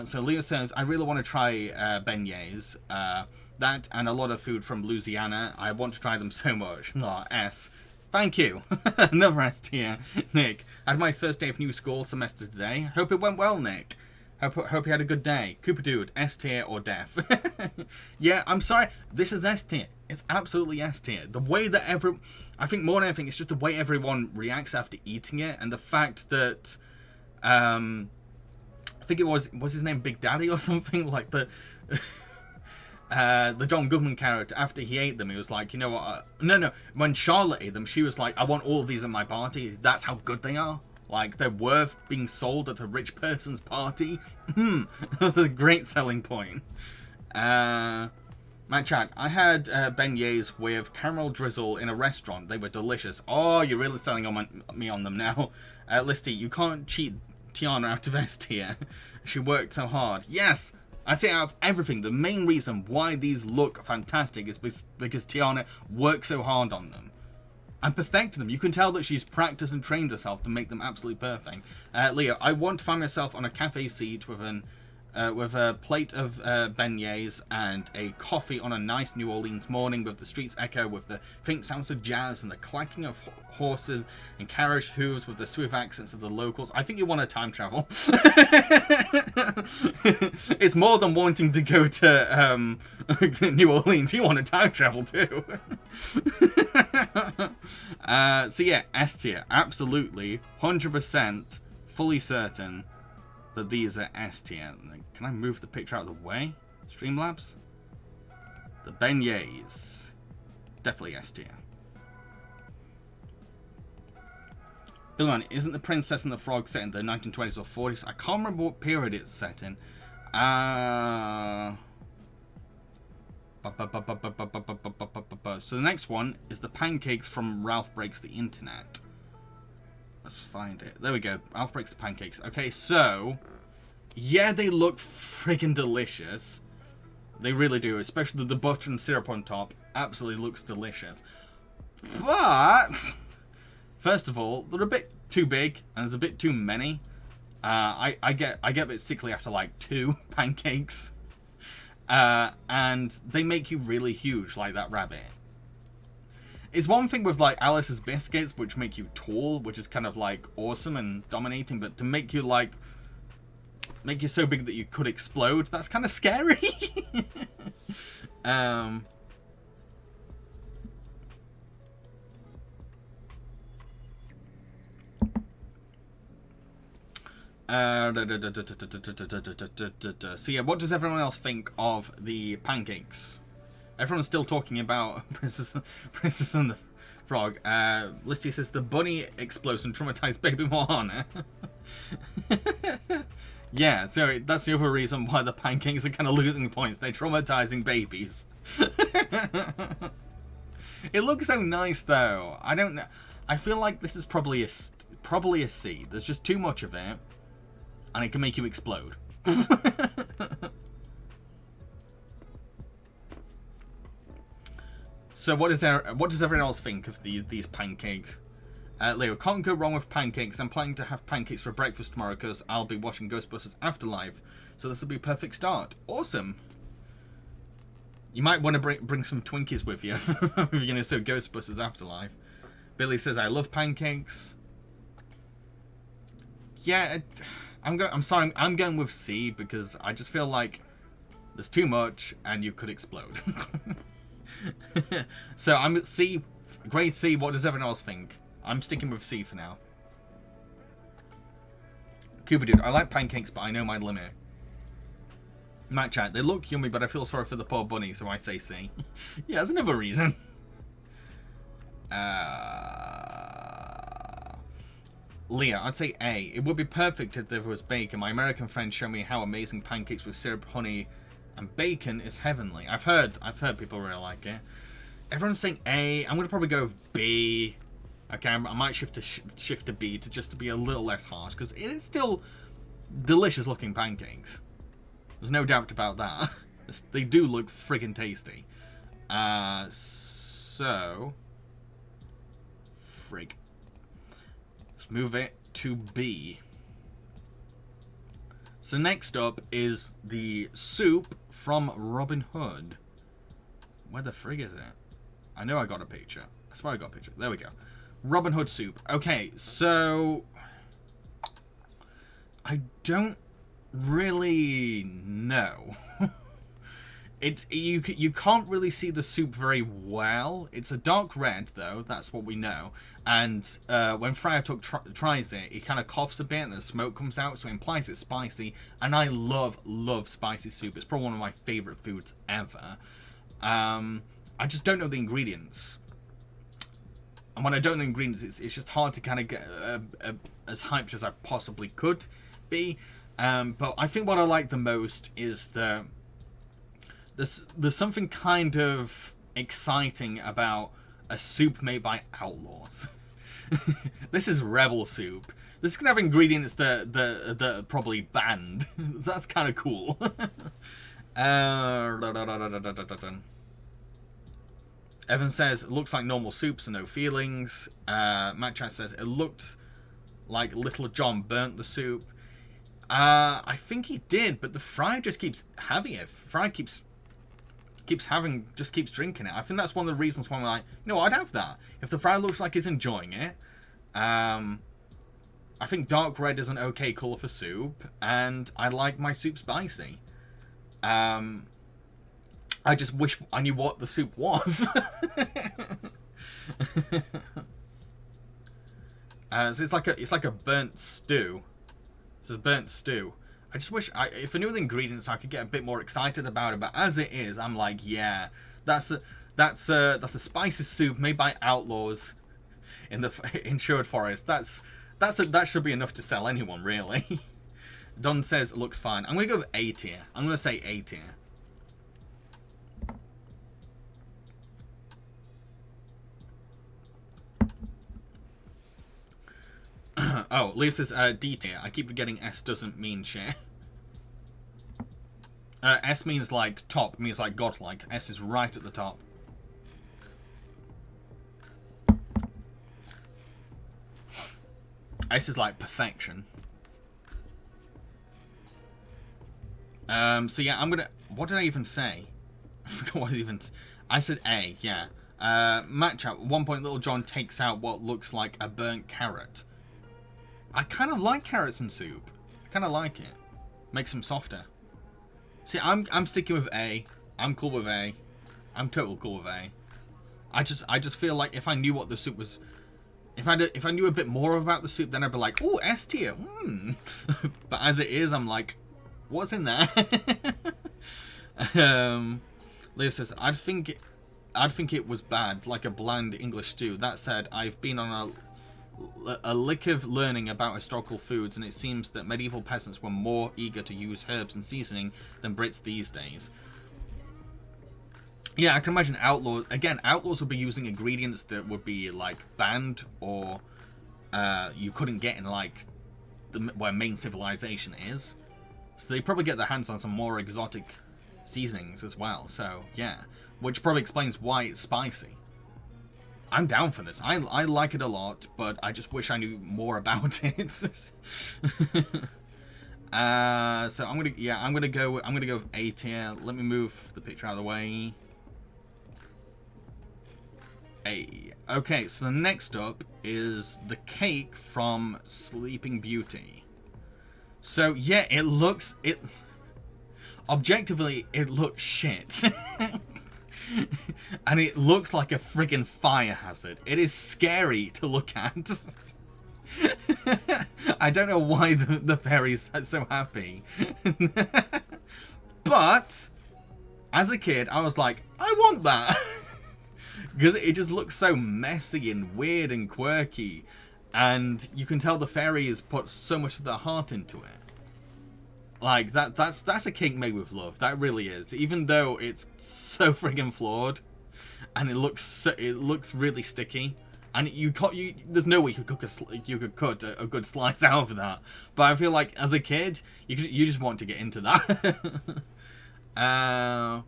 So Leo says, I really want to try beignets. That and a lot of food from Louisiana. I want to try them so much. Oh, S. Thank you. Another S tier. Nick, I had my first day of new school semester today. Hope it went well, Nick. Hope you had a good day. Cooper Dude, S tier or deaf? Yeah, I'm sorry. This is S tier. It's absolutely S tier. The way that I think more than anything, it's just the way everyone reacts after eating it, and the fact that, I think it was his name Big Daddy or something, like the John Goodman character, after he ate them, he was like, you know what, no, when Charlotte ate them, she was like, I want all of these at my party. That's how good they are. Like, they're worth being sold at a rich person's party. That's a great selling point. Matt Chat, I had beignets with caramel drizzle in a restaurant. They were delicious. Oh, you're really selling me on them now. Listy, you can't cheat Tiana out of S tier. She worked so hard. Yes! I'd say out of everything, the main reason why these look fantastic is because Tiana worked so hard on them. and perfecting them. You can tell that she's practiced and trained herself to make them absolutely perfect. Leo, I want to find myself on a cafe seat with a plate of beignets and a coffee on a nice New Orleans morning with the streets echo with the faint sounds of jazz and the clacking of horses and carriage hooves with the smooth accents of the locals. I think you want to time travel. It's more than wanting to go to New Orleans. You want to time travel too. So yeah, S tier. Absolutely. 100% fully certain that these are S tier. Can I move the picture out of the way? Streamlabs? The beignets. Definitely S tier. Bill, isn't the Princess and the Frog set in the 1920s or 40s? I can't remember what period it's set in. So the next one is the pancakes from Ralph Breaks the Internet. Let's find it. There we go. Ralph Breaks the Pancakes. Okay, so yeah, they look freaking delicious. They really do, especially the butter and syrup on top. Absolutely looks delicious. But first of all, they're a bit too big and there's a bit too many. I get a bit sickly after like 2 pancakes. And they make you really huge, like that rabbit. It's one thing with like Alice's biscuits, which make you tall, which is kind of like awesome and dominating, but to make you so big that you could explode, that's kind of scary. So yeah, what does everyone else think of the pancakes? Everyone's still talking about Princess and the Frog. Listy says the bunny explosion traumatized baby Moana. Yeah, so that's the other reason why the pancakes are kind of losing points. They're traumatizing babies. It looks so nice though. I don't know. I feel like this is probably a C. There's just too much of it, and it can make you explode. So what does everyone else think of these pancakes? Leo, can't go wrong with pancakes. I'm planning to have pancakes for breakfast tomorrow because I'll be watching Ghostbusters Afterlife. So this will be a perfect start. Awesome. You might want to bring some Twinkies with you if you're going to see Ghostbusters Afterlife. Billy says, I love pancakes. Yeah, I'm sorry, I'm going with C because I just feel like there's too much and you could explode. So I'm at C, grade C. What does everyone else think? I'm sticking with C for now. Cuba dude, I like pancakes, but I know my limit. Matt chat, they look yummy, but I feel sorry for the poor bunny, so I say C. Yeah, that's another reason. Leah, I'd say A. It would be perfect if there was bacon. My American friends show me how amazing pancakes with syrup, honey, and bacon is heavenly. I've heard people really like it. Everyone's saying A. I'm gonna probably go with B. Okay, I might shift to B to be a little less harsh because it is still delicious looking pancakes. There's no doubt about that. They do look friggin' tasty. So frig. Let's move it to B. So next up is the soup from Robin Hood. Where the frig is it? I know I got a picture. I swear I got a picture. There we go. Robin Hood soup. Okay, so I don't really know. You can't really see the soup very well. It's a dark red though. That's what we know. And when Friar Tuck tries it, he kind of coughs a bit and the smoke comes out, so it implies it's spicy. And I love spicy soup. It's probably one of my favorite foods ever. I just don't know the ingredients. And when I don't know the ingredients, it's just hard to kind of get as hyped as I possibly could be. But I think what I like the most is there's something kind of exciting about a soup made by outlaws. This is rebel soup. This is gonna have ingredients that are probably banned. That's kind of cool. Evan says, it looks like normal soup, so no feelings. Matt Chat says, it looked like Little John burnt the soup. I think he did, but the Fry just keeps having it. Fry keeps drinking it. I think that's one of the reasons why I'm like, you know, I'd have that. If the Fry looks like he's enjoying it. I think dark red is an okay colour for soup, and I like my soup spicy. I just wish I knew what the soup was. So it's like a burnt stew. It's a burnt stew. I just wish if I knew the ingredients, I could get a bit more excited about it. But as it is, I'm like, yeah, that's a spicy soup made by outlaws in the insured forest. That should be enough to sell anyone, really. Don says it looks fine. I'm gonna go with A tier. I'm gonna say A tier. Oh, Leo says D tier. I keep forgetting S doesn't mean shit. S means like top, means like godlike. S is right at the top. S is like perfection. So yeah, I'm gonna... What did I even say? I forgot what I even... I said A, yeah. Match up. At one point, Little John takes out what looks like a burnt carrot. I kind of like carrots in soup. I kind of like it. Makes them softer. See, I'm sticking with A. I'm cool with A. I'm total cool with A. I just feel like if I knew what the soup was... If I knew a bit more about the soup, then I'd be like, oh, S tier. But as it is, I'm like, what's in there? Leo says, I'd think it was bad, like a bland English stew. That said, I've been on a lick of learning about historical foods, and it seems that medieval peasants were more eager to use herbs and seasoning than Brits these days. Yeah, I can imagine outlaws... Again, outlaws would be using ingredients that would be, like, banned or you couldn't get in, like, where main civilization is. So they probably get their hands on some more exotic seasonings as well. So, yeah. Which probably explains why it's spicy. I'm down for this. I like it a lot, but I just wish I knew more about it. So I'm gonna go with A tier. Let me move the picture out of the way. A. Okay, so the next up is the cake from Sleeping Beauty. So yeah, objectively it looks shit. And it looks like a friggin' fire hazard. It is scary to look at. I don't know why the fairies are so happy. But as a kid, I was like, I want that. Because it just looks so messy and weird and quirky. And you can tell the fairies put so much of their heart into it. Like, that's a cake made with love. That really is. Even though it's so friggin' flawed. And it looks really sticky. And there's no way you could cut a good slice out of that. But I feel like as a kid, you just want to get into that.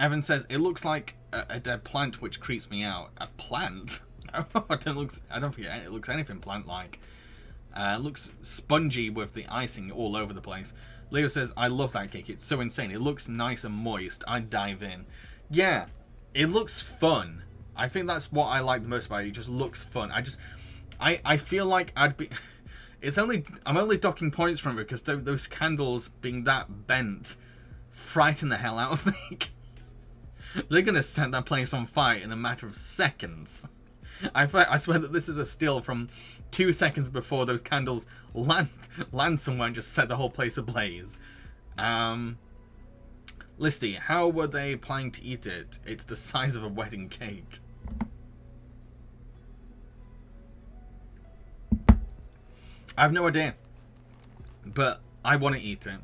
Evan says it looks like a dead plant, which creeps me out. A plant? No, I don't think it looks anything plant-like. It looks spongy with the icing all over the place. Leo says, I love that cake. It's so insane. It looks nice and moist. I'd dive in. Yeah, it looks fun. I think that's what I like the most about it. It just looks fun. I feel like I'd be... I'm only docking points from it because those candles being that bent frighten the hell out of me. They're going to set that place on fire in a matter of seconds. I swear that this is a still from 2 seconds before those candles land somewhere and just set the whole place ablaze. Listy, how were they planning to eat it? It's the size of a wedding cake. I have no idea, but I want to eat it.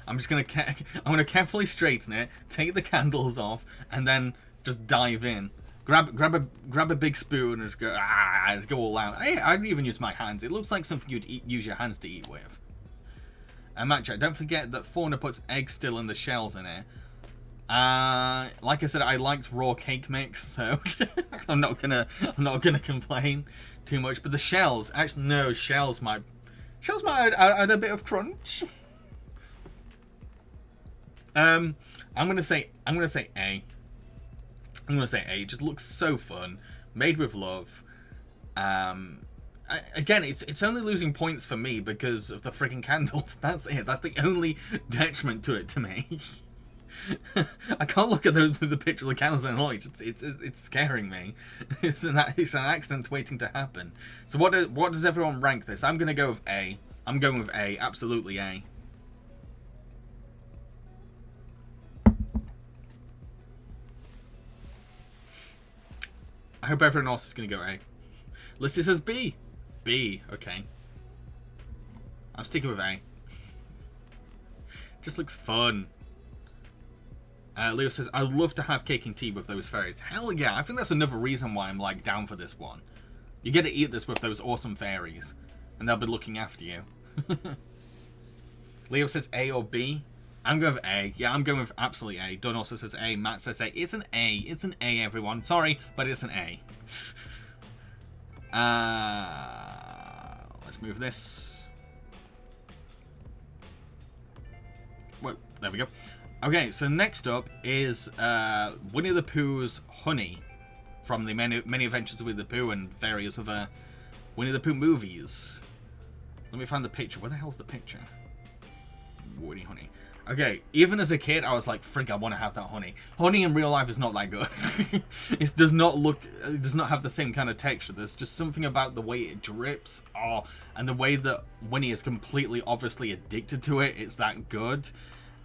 I'm gonna carefully straighten it, take the candles off, and then just dive in. Grab a big spoon and just go all out. Hey, I'd even use my hands. It looks like something you'd use your hands to eat with. And matcha, don't forget that Fauna puts eggs still in the shells in it. Like I said, I liked raw cake mix, so I'm not gonna complain too much. But the shells, actually, no, shells might add a bit of crunch. I'm gonna say A. I'm gonna say A. It just looks so fun, made with love. Again, it's only losing points for me because of the freaking candles. That's it. That's the only detriment to it to me. I can't look at the picture of the candles and lights. It's scaring me. It's an accident waiting to happen. So what does everyone rank this? I'm gonna go with A. I'm going with A. Absolutely A. I hope everyone else is gonna go A. Listy says B. B. Okay. I'm sticking with A. Just looks fun. Leo says, I'd love to have cake and tea with those fairies. Hell yeah, I think that's another reason why I'm like down for this one. You get to eat this with those awesome fairies, and they'll be looking after you. Leo says A or B. I'm going with A. Yeah, I'm going with absolutely A. Don also says A. Matt says A. It's an A. It's an A, everyone. Sorry, but it's an A. Let's move this. Whoa, there we go. Okay, so next up is Winnie the Pooh's honey from the many Adventures of Winnie the Pooh and various other Winnie the Pooh movies. Let me find the picture. Where the hell's the picture? Winnie honey. Okay, even as a kid, I was like, frig, I want to have that honey. Honey in real life is not that good. It does not have the same kind of texture. There's just something about the way it drips, and the way that Winnie is completely obviously addicted to it. It's that good.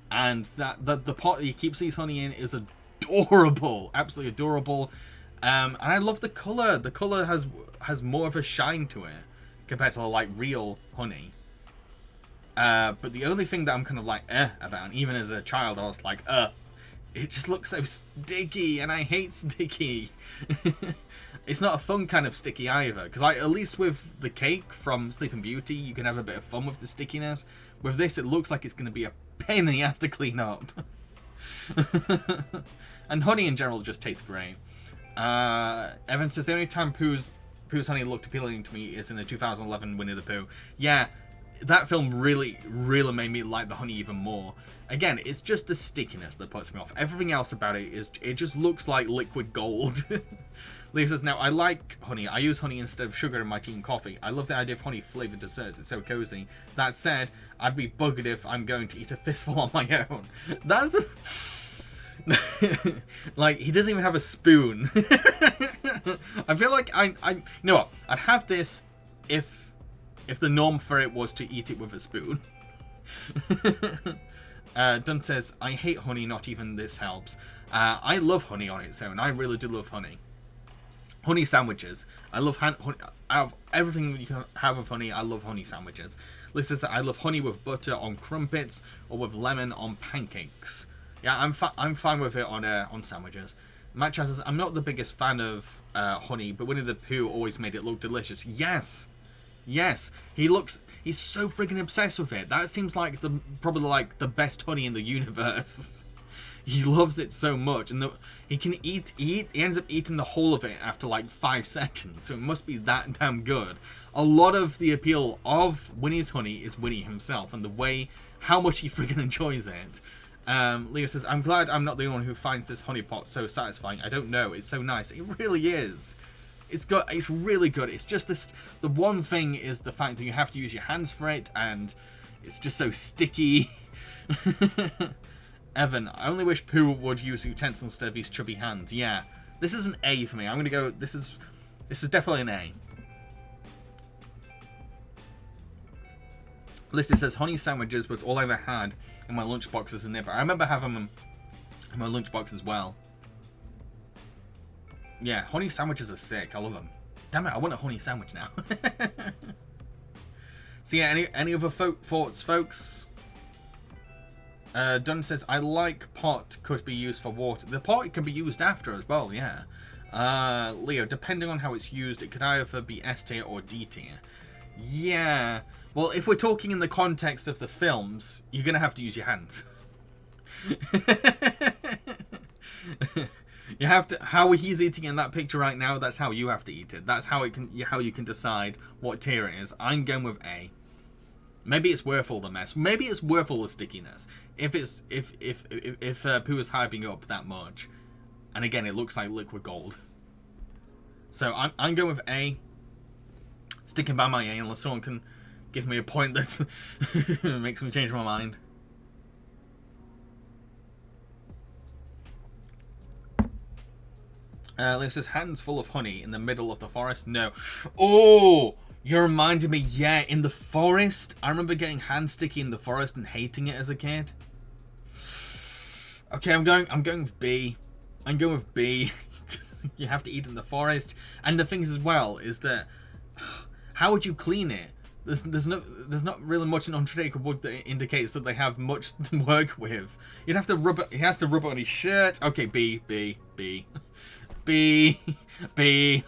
And the pot he keeps his honey in is adorable, absolutely adorable. And I love the color. The color has more of a shine to it compared to like real honey. But the only thing that I'm kind of like about, and even as a child, I was like, it just looks so sticky, and I hate sticky. It's not a fun kind of sticky either, because at least with the cake from Sleeping Beauty, you can have a bit of fun with the stickiness. With this, it looks like it's going to be a pain in the ass to clean up. And honey in general just tastes great. Evan says, the only time Pooh's honey looked appealing to me is in the 2011 Winnie the Pooh. Yeah, that film really made me like the honey even more. Again, it's just the stickiness that puts me off. Everything else about it just looks like liquid gold. Leo says, now I like honey. I use honey instead of sugar in my tea and coffee. I love the idea of honey flavored desserts. It's so cozy. That said, I'd be buggered if I'm going to eat a fistful on my own. That's like, he doesn't even have a spoon. I feel like you know what? I'd have this if the norm for it was to eat it with a spoon. Dunn says, I hate honey, not even this helps. I love honey on its own. I really do love honey. Honey sandwiches. I love honey. Out of everything you can have with honey, I love honey sandwiches. Liz says, I love honey with butter on crumpets or with lemon on pancakes. Yeah, I'm fine with it on sandwiches. Matt Chaz says, I'm not the biggest fan of honey, but Winnie the Pooh always made it look delicious. Yes, he's so freaking obsessed with it. That seems like probably like the best honey in the universe. He loves it so much, and he can eat. He ends up eating the whole of it after like 5 seconds. So it must be that damn good. A lot of the appeal of Winnie's honey is Winnie himself, and how much he freaking enjoys it. Leo says, I'm glad I'm not the only one who finds this honey pot so satisfying. I don't know, it's so nice. It really is. It's really good. It's just the one thing is the fact that you have to use your hands for it, and it's just so sticky. Evan, I only wish Pooh would use utensils instead of his chubby hands. Yeah, this is an A for me. I'm gonna go. This is definitely an A. Listy says, honey sandwiches was all I ever had in my lunchbox as a nipper. I remember having them in my lunchbox as well. Yeah, honey sandwiches are sick. I love them. Damn it, I want a honey sandwich now. So yeah, any other thoughts, folks? Dunn says, I like pot could be used for water. The pot can be used after as well, yeah. Leo, depending on how it's used, it could either be S tier or D tier. Yeah. Well, if we're talking in the context of the films, you're gonna have to use your hands. You have to. How he's eating in that picture right now, that's how you have to eat it. That's how you can decide what tier it is. I'm going with A. Maybe it's worth all the mess. Maybe it's worth all the stickiness. If poo is hyping up that much, and again it looks like liquid gold. So I'm going with A. Sticking by my A unless someone can give me a point that makes me change my mind. Leo says, hands full of honey in the middle of the forest. No. Oh, you reminded me. Yeah, in the forest. I remember getting hand sticky in the forest and hating it as a kid. Okay, I'm going with B. I'm going with B. You have to eat in the forest. And the thing is as well is that how would you clean it? There's not really much in Untradeable book that indicates that they have much to work with. You'd have to rub it. He has to rub it on his shirt. Okay, B. B.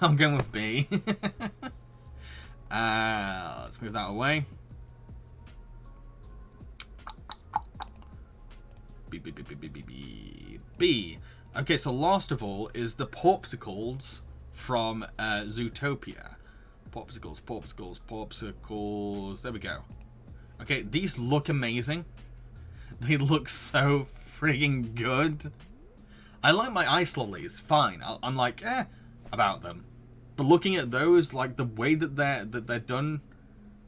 I'm going with B. Let's move that away. B. Okay, so last of all is the popsicles from Zootopia. Popsicles. There we go. Okay, these look amazing. They look so frigging good. I like my ice lollies, fine. I'm like, about them. But looking at those, like the way that they're done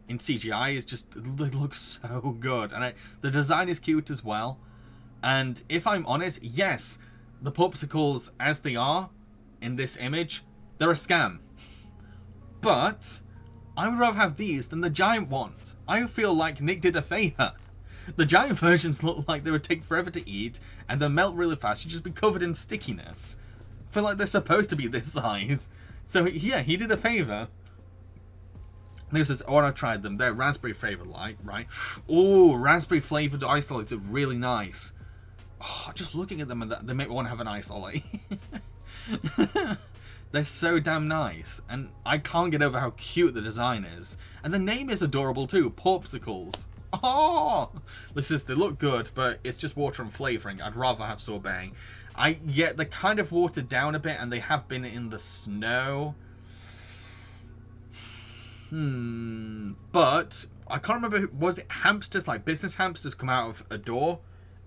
in CGI is just, they look so good. And the design is cute as well. And if I'm honest, yes, the popsicles as they are in this image, they're a scam. But I would rather have these than the giant ones. I feel like Nick did a favor. The giant versions look like they would take forever to eat, and they'll melt really fast. You'd just be covered in stickiness. I feel like they're supposed to be this size. So yeah, he did a favor. Leo says, oh, I tried them. They're raspberry flavored, right? Oh, raspberry flavored ice lollies are really nice. Oh, just looking at them, and they make me want to have an ice lolly. They're so damn nice, and I can't get over how cute the design is. And the name is adorable too, Popsicles. Oh, they look good, but it's just water and flavoring. I'd rather have sorbet. They're kind of watered down a bit, and they have been in the snow. But I can't remember. Was it hamsters, like business hamsters, come out of a door,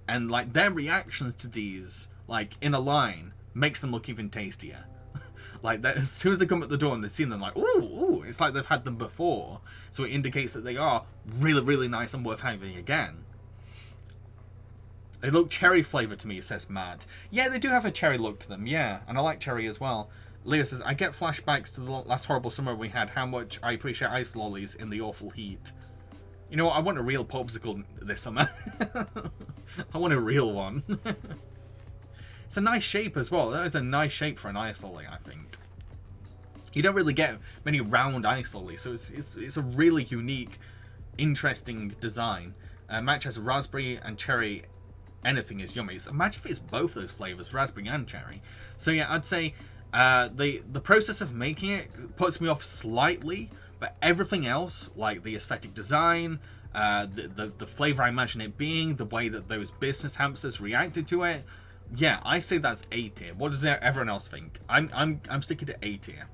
and like their reactions to these, like in a line, makes them look even tastier. Like that, as soon as they come at the door and they see them, like, ooh, it's like they've had them before. So it indicates that they are really, really nice and worth having again. They look cherry flavored to me, says Matt. Yeah, they do have a cherry look to them, yeah. And I like cherry as well. Leo says, I get flashbacks to the last horrible summer we had, how much I appreciate ice lollies in the awful heat. You know what, I want a real popsicle this summer. I want a real one. It's a nice shape as well. That is a nice shape for an ice lolly, I think. You don't really get many round ice lollies, so it's a really unique, interesting design. Match has raspberry and cherry. Anything is yummy. So imagine if it's both those flavors, raspberry and cherry. So yeah, I'd say the process of making it puts me off slightly, but everything else, like the aesthetic design, the flavor I imagine it being, the way that those business hamsters reacted to it. Yeah, I say that's A tier. What does everyone else think? I'm sticking to A tier.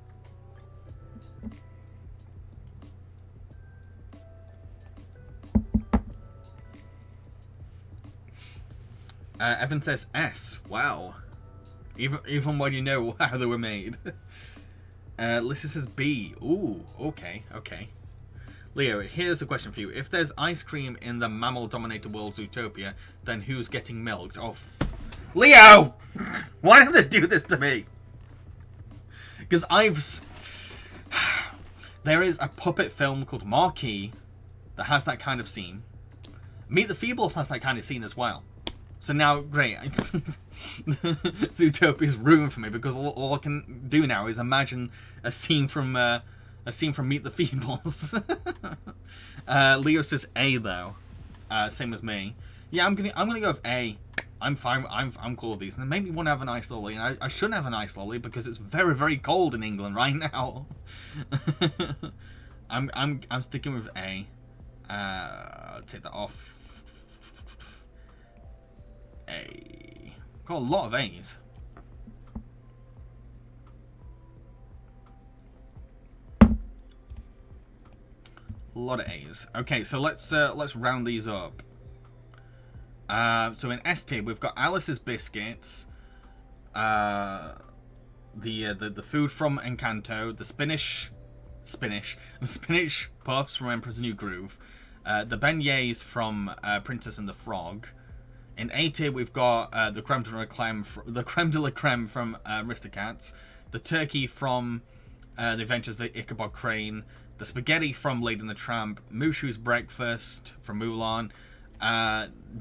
Evan says S. Wow. Even when you know how they were made. Lisa says B. Ooh, okay. Leo, here's a question for you. If there's ice cream in the mammal-dominated world Zootopia, then who's getting milked? Oh, Leo! Why do they do this to me? Because there is a puppet film called Marquee that has that kind of scene. Meet the Feebles has that kind of scene as well. So now, great. Zootopia's ruined for me because all I can do now is imagine a scene from Meet the Feebles. Leo says A though, same as me. Yeah, I'm gonna go with A. I'm fine. I'm cool with these, and they make me want to have an ice lolly. And I shouldn't have an ice lolly because it's very, very cold in England right now. I'm sticking with A. I'll take that off. A. Got a lot of A's. A lot of A's. Okay, so let's round these up. So in S tier we've got Alice's biscuits, the food from Encanto, the spinach puffs from Emperor's New Groove, the beignets from Princess and the Frog. In A tier we've got the creme de la creme from Aristocats, the turkey from The Adventures of the Ichabod Crane, the spaghetti from Lady and the Tramp, Mushu's breakfast from Mulan,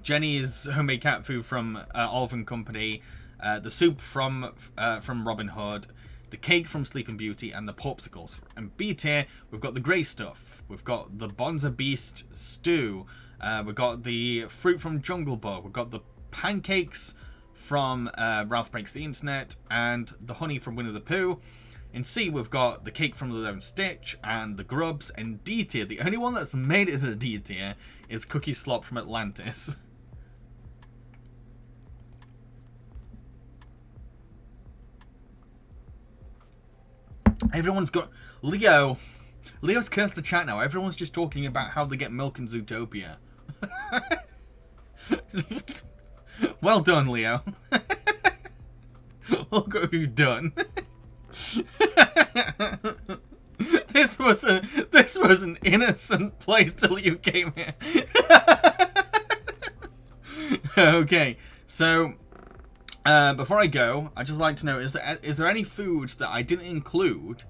Jenny's homemade cat food from Olive and Company, the soup from Robin Hood, the cake from Sleeping Beauty, and the popsicles. And B tier, we've got the grey stuff. We've got the Bonza Beast stew. We've got the fruit from Jungle Book. We've got the pancakes from Ralph Breaks the Internet, and the honey from Winnie the Pooh. In C, we've got the cake from Lilo and Stitch, and the grubs. In D tier, the only one that's made it to the D tier is Cookie Slop from Atlantis. Everyone's got... Leo's cursed the chat now. Everyone's just talking about how they get milk in Zootopia. Well done, Leo. Look what you've done. This was an innocent place till you came here. Okay, so before I go, I'd just like to know, is there any foods that I didn't include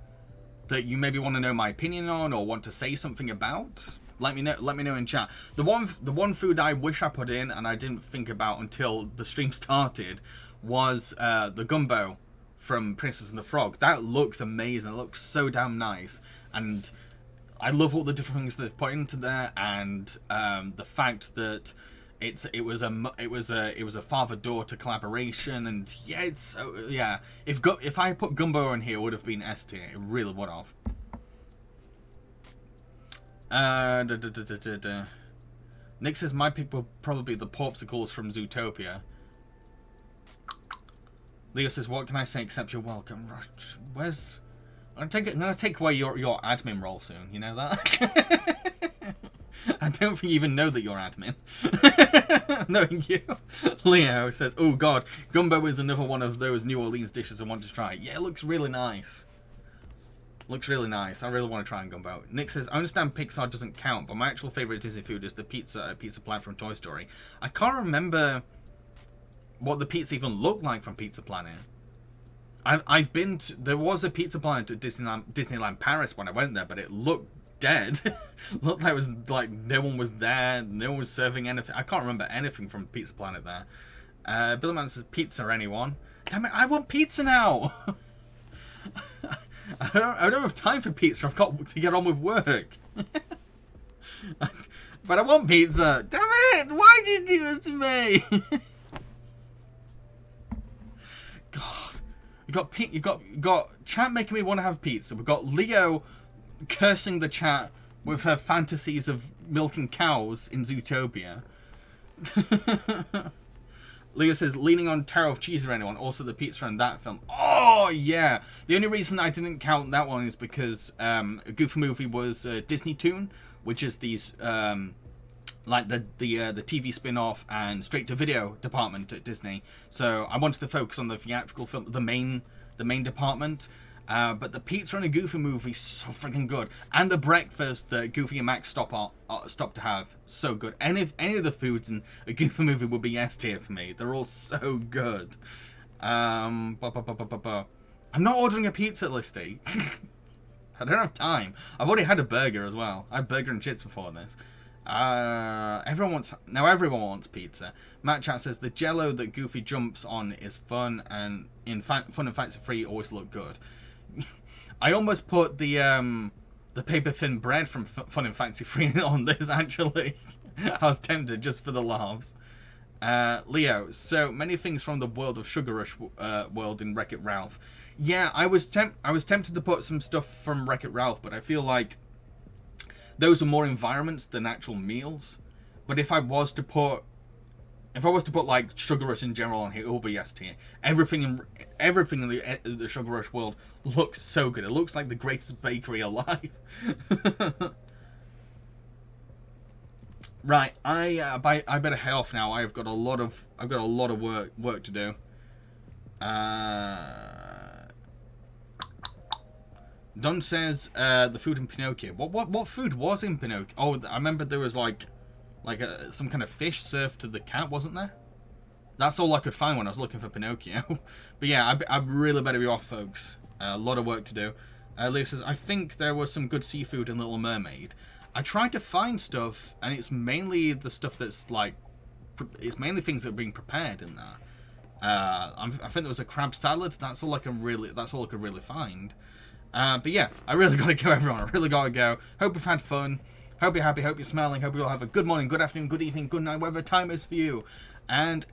that you maybe want to know my opinion on or want to say something about? Let me know in chat. The one food I wish I put in and I didn't think about until the stream started was the gumbo from Princess and the Frog. That looks amazing. It looks so damn nice, and I love all the different things they've put into there, and the fact that it was a father-daughter collaboration, and yeah, if I put gumbo in here, it would have been S tier. It really would have. Nick says my pick will probably be the popsicles from Zootopia. Leo says, what can I say except you're welcome? Where's... I'm gonna take away your admin role soon, you know that? I don't think you even know that you're admin. Knowing you. Leo says, oh god, gumbo is another one of those New Orleans dishes I want to try. Yeah, it looks really nice. Looks really nice. I really want to try and gumbo. Nick says, I understand Pixar doesn't count, but my actual favourite Disney food is the pizza Planet from Toy Story. I can't remember what the pizza even looked like from Pizza Planet. I've been to, there was a Pizza Planet at Disneyland Paris when I went there, but it looked dead. Looked like it was like no one was there, no one was serving anything. I can't remember anything from Pizza Planet there. Billy Man says, pizza anyone? Damn it, I want pizza now! I don't have time for pizza, I've got to get on with work. But I want pizza! Damn it! Why did you do this to me? God, you got chat making me want to have pizza. We've got Leo cursing the chat with her fantasies of milking cows in Zootopia. Leo says, leaning on Tower of Cheese or anyone. Also the pizza in that film. Oh yeah. The only reason I didn't count that one is because a Goofy movie was Disney Toon, which is these like the TV spin-off and straight-to-video department at Disney. So I wanted to focus on the theatrical film, the main department. But the pizza in a Goofy movie is so freaking good, and the breakfast that Goofy and Max stop to have, so good. Any of the foods in a Goofy movie would be S tier for me. They're all so good. I'm not ordering a pizza, Listy. I don't have time. I've already had a burger as well. I had burger and chips before this. Everyone wants pizza. Matt Chat says the Jello that Goofy jumps on is fun, and fun and fancy free always look good. I almost put the paper thin bread from Fun and Fancy Free on this, actually. I was tempted just for the laughs. Leo, so many things from the world of Sugar Rush world in Wreck-It Ralph. Yeah, I was tempted to put some stuff from Wreck-It Ralph, but I feel like those are more environments than actual meals. But if I was to put like Sugar Rush in general on here, it will be S tier. Everything in the Sugar Rush world looks so good. It looks like the greatest bakery alive. Right, I better head off now. I've got a lot of work to do. Don says the food in Pinocchio. What food was in Pinocchio? Oh, I remember there was like some kind of fish served to the cat, wasn't there? That's all I could find when I was looking for Pinocchio. But yeah, I really better be off, folks. A lot of work to do. Leo says, I think there was some good seafood in Little Mermaid. I tried to find stuff, and it's mainly the stuff that's like, it's mainly things that are being prepared in there. I think there was a crab salad. That's all I could really find. But yeah, I really gotta go, everyone. I really gotta go. Hope you've had fun. Hope you're happy. Hope you're smiling. Hope you all have a good morning, good afternoon, good evening, good night, whatever time is for you. And